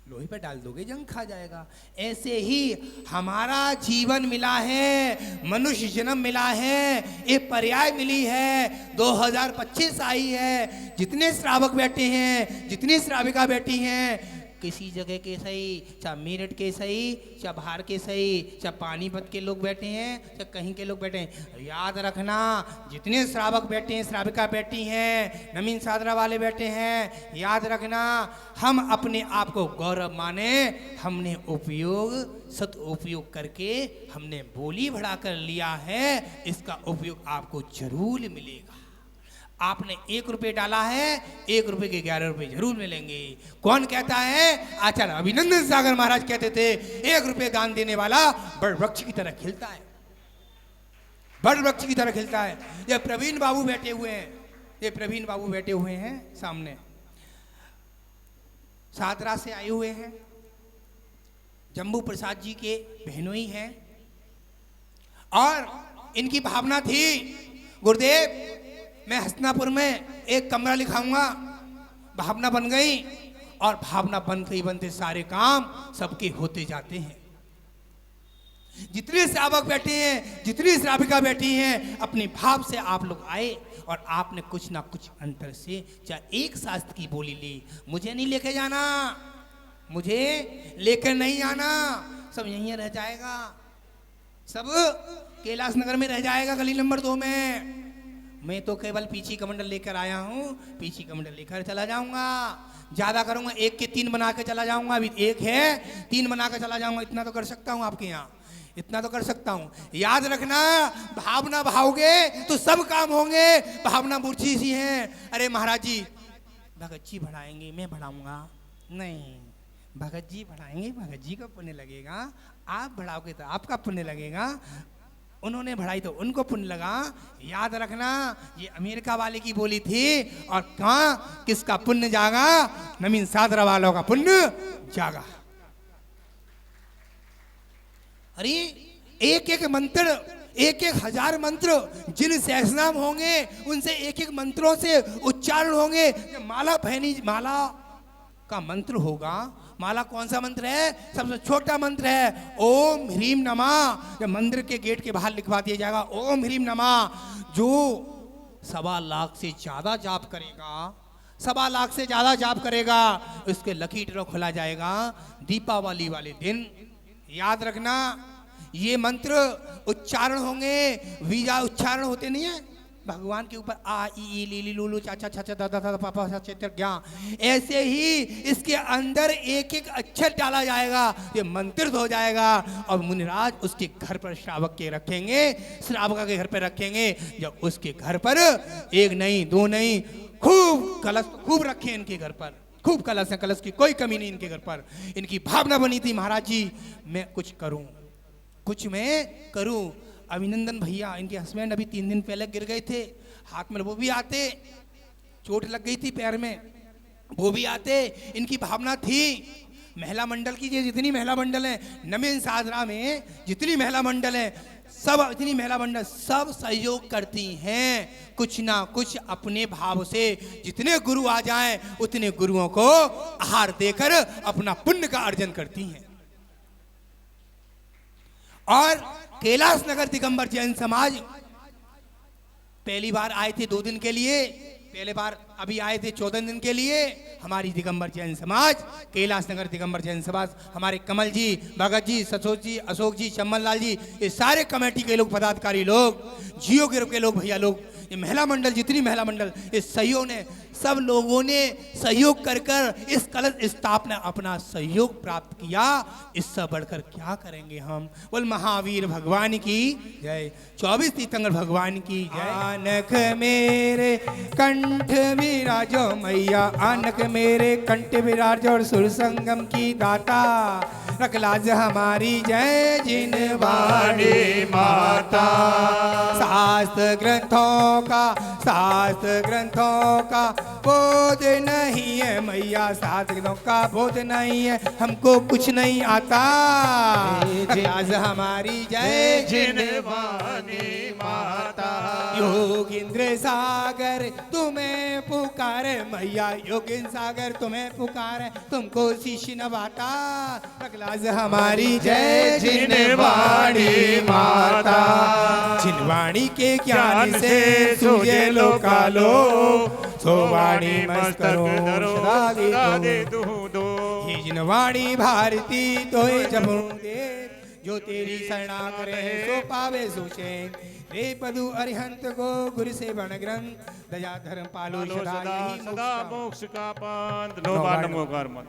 लोहे पे डाल दोगे जंग खा जाएगा। ऐसे ही हमारा जीवन मिला है, मनुष्य जन्म मिला है, एक पर्याय मिली है, 2025 आई है। जितने श्रावक बैठे हैं, जितनी श्राविका बैठी हैं, किसी जगह के सही, चाहे मेरठ के सही, चाहे बाहर के सही, चाहे पानीपत के लोग बैठे हैं, चाहे कहीं के लोग बैठे हैं, याद रखना जितने श्रावक बैठे हैं, श्राविका बैठी हैं, नवीन सादरा वाले बैठे हैं, याद रखना हम अपने आप को गौरव माने। हमने उपयोग सदुपयोग करके हमने बोली बढ़ाकर लिया है, इसका उपयोग आपको जरूर मिलेगा। आपने 1 रुपये डाला है, 1 रुपये के 11 रुपये जरूर मिलेंगे। कौन कहता है? आचार्य अभिनंदन सागर महाराज कहते थे, 1 रुपये दान देने वाला बड़ वृक्ष की तरह खिलता है, बड़ वृक्ष की तरह खिलता है। ये प्रवीण बाबू बैठे हुए हैं, ये प्रवीण बाबू बैठे हुए हैं सामने, सादरा से आए हुए हैं, जम्बू प्रसाद जी के बहनोई हैं, और इनकी भावना थी गुरुदेव मैं हसनापुर में एक कमरा लिखाऊंगा। भावना बन गई, और भावना बनते ही बनते सारे काम सबके होते जाते हैं। जितने श्रावक बैठे हैं, जितनी श्राविका बैठी हैं, अपने भाव से आप लोग आए और आपने कुछ ना कुछ अंतर से चाहे एक शास्त्र की बोली ली। मुझे नहीं लेके जाना, मुझे लेकर नहीं आना, सब यहीं रह जाएगा, सब कैलाश नगर में रह जाएगा, गली नंबर 2 में। मैं तो केवल पीछी कमंडल लेकर आया हूँ, पीछी कमंडल लेकर चला जाऊंगा। ज्यादा करूंगा 1 के 3 बना के चला जाऊंगा, अभी 1 है 3 बना के चला जाऊंगा। इतना तो कर सकता हूँ आपके यहाँ, इतना तो कर सकता हूँ। याद रखना, भावना भाओगे तो सब काम होंगे। भावना मूर्छी सी है, अरे महाराज जी भगत जी बढ़ाएंगे, मैं बढ़ाऊंगा नहीं, भगत जी बढ़ाएंगे, भगत जी को पुण्य लगेगा, आप बढ़ाओगे तो आपका पुण्य लगेगा, उन्होंने बढ़ाई तो उनको पुण्य लगा। याद रखना, ये अमेरिका वाले की बोली थी, और कहाँ किसका पुण्य जागा? नवीन सादरा वालों का पुण्य जागा। अरे एक एक मंत्र, एक एक हजार मंत्र, जिन सहस्रनाम होंगे उनसे एक एक मंत्रों से उच्चारण होंगे। माला पहनी, माला का मंत्र होगा। माला कौन सा मंत्र है? सबसे छोटा मंत्र है, ओम ह्रीम नमः। जब मंदिर के गेट के बाहर लिखवा दिया जाएगा ओम ह्रीम नमः। जो 1.25 लाख से ज्यादा जाप करेगा, 1.25 लाख से ज्यादा जाप करेगा, उसके लकी ड्रॉ खुला जाएगा दीपावली वाले दिन। याद रखना, ये मंत्र उच्चारण होंगे, वीजा उच्चारण होते नहीं है भगवान के ऊपर, आ ई ली ली लूलू चाचा छाचा दादा दादा पापा चेतर ज्ञा, ऐसे ही इसके अंदर एक एक अक्षर डाला जाएगा, ये मंत्रित हो जाएगा। और मुनिराज उसके घर पर श्रावक के रखेंगे, श्रावका के घर पर रखेंगे। जब उसके घर पर एक नहीं दो नहीं खूब कलश खूब रखे इनके घर पर, खूब कलश है, कलश की कोई कमी नहीं इनके घर पर। इनकी भावना बनी थी महाराज जी मैं कुछ करूं, कुछ मैं करूं। अभिनंदन भैया इनके हस्बैंड अभी 3 दिन पहले गिर गए थे, हाथ में वो भी आते, चोट लग गई थी पैर में, वो भी आते। इनकी भावना थी महिला मंडल की, ये जितनी महिला मंडल है नवीन साधना में, जितनी महिला मंडल है सब, इतनी महिला मंडल सब सहयोग करती हैं, कुछ ना कुछ अपने भाव से। जितने गुरु आ जाएं उतने गुरुओं को आहार देकर अपना पुण्य का अर्जन करती हैं। और कैलाश नगर दिगंबर जैन समाज पहली बार आए थे 2 दिन के लिए, पहले बार अभी आए थे 14 दिन के लिए। हमारी दिगंबर जैन समाज, कैलाश नगर दिगंबर जैन समाज, हमारे कमल जी, भगत जी, ससोज जी, अशोक जी, चम्मन लाल जी, ये सारे कमेटी के लोग, पदाधिकारी लोग, जियो ग्रुप के लोग, भैया लोग, ये महिला मंडल, जितनी महिला मंडल, इस सहयोग ने, सब लोगों ने सहयोग कर कर इस कलश स्थापना अपना सहयोग प्राप्त किया। इससे बढ़कर क्या करेंगे हम। बोल महावीर भगवान की जय, 24 तीर्थंकर भगवान की जय। आनक मेरे कंठ विराजो मैया, आनक मेरे कंठ विराजो, और सुर संगम की दाता, रख लाज हमारी जय जिन वाणी माता। शास्त्र ग्रंथों का, शास्त्र ग्रंथों का बोध नहीं है मैया, शास्त्र ग्रंथों का बोध नहीं है, हमको कुछ नहीं आता। आज हमारी जय जिन वाणी माता। योगेंद्र सागर तुम्हें पुकारे मैया, योगेंद्र सागर तुम्हें पुकारे, तुमको शिष्य नवाता। आज हमारी जय जिन वाणी माता। जिन वाणी के ज्ञान से सूझे लोकालो, सो वाणी मस्तको सदा दे ये जिन वाणी भारती तोय जबू दे, जो तेरी शरणा करे सो पावे सुचैन। रे पदु अरिहंत को गुरु से बन ग्रंथ, दया धर्म पालो सदा, सदा मोक्ष का पंथ, नो बार नमो कर्म।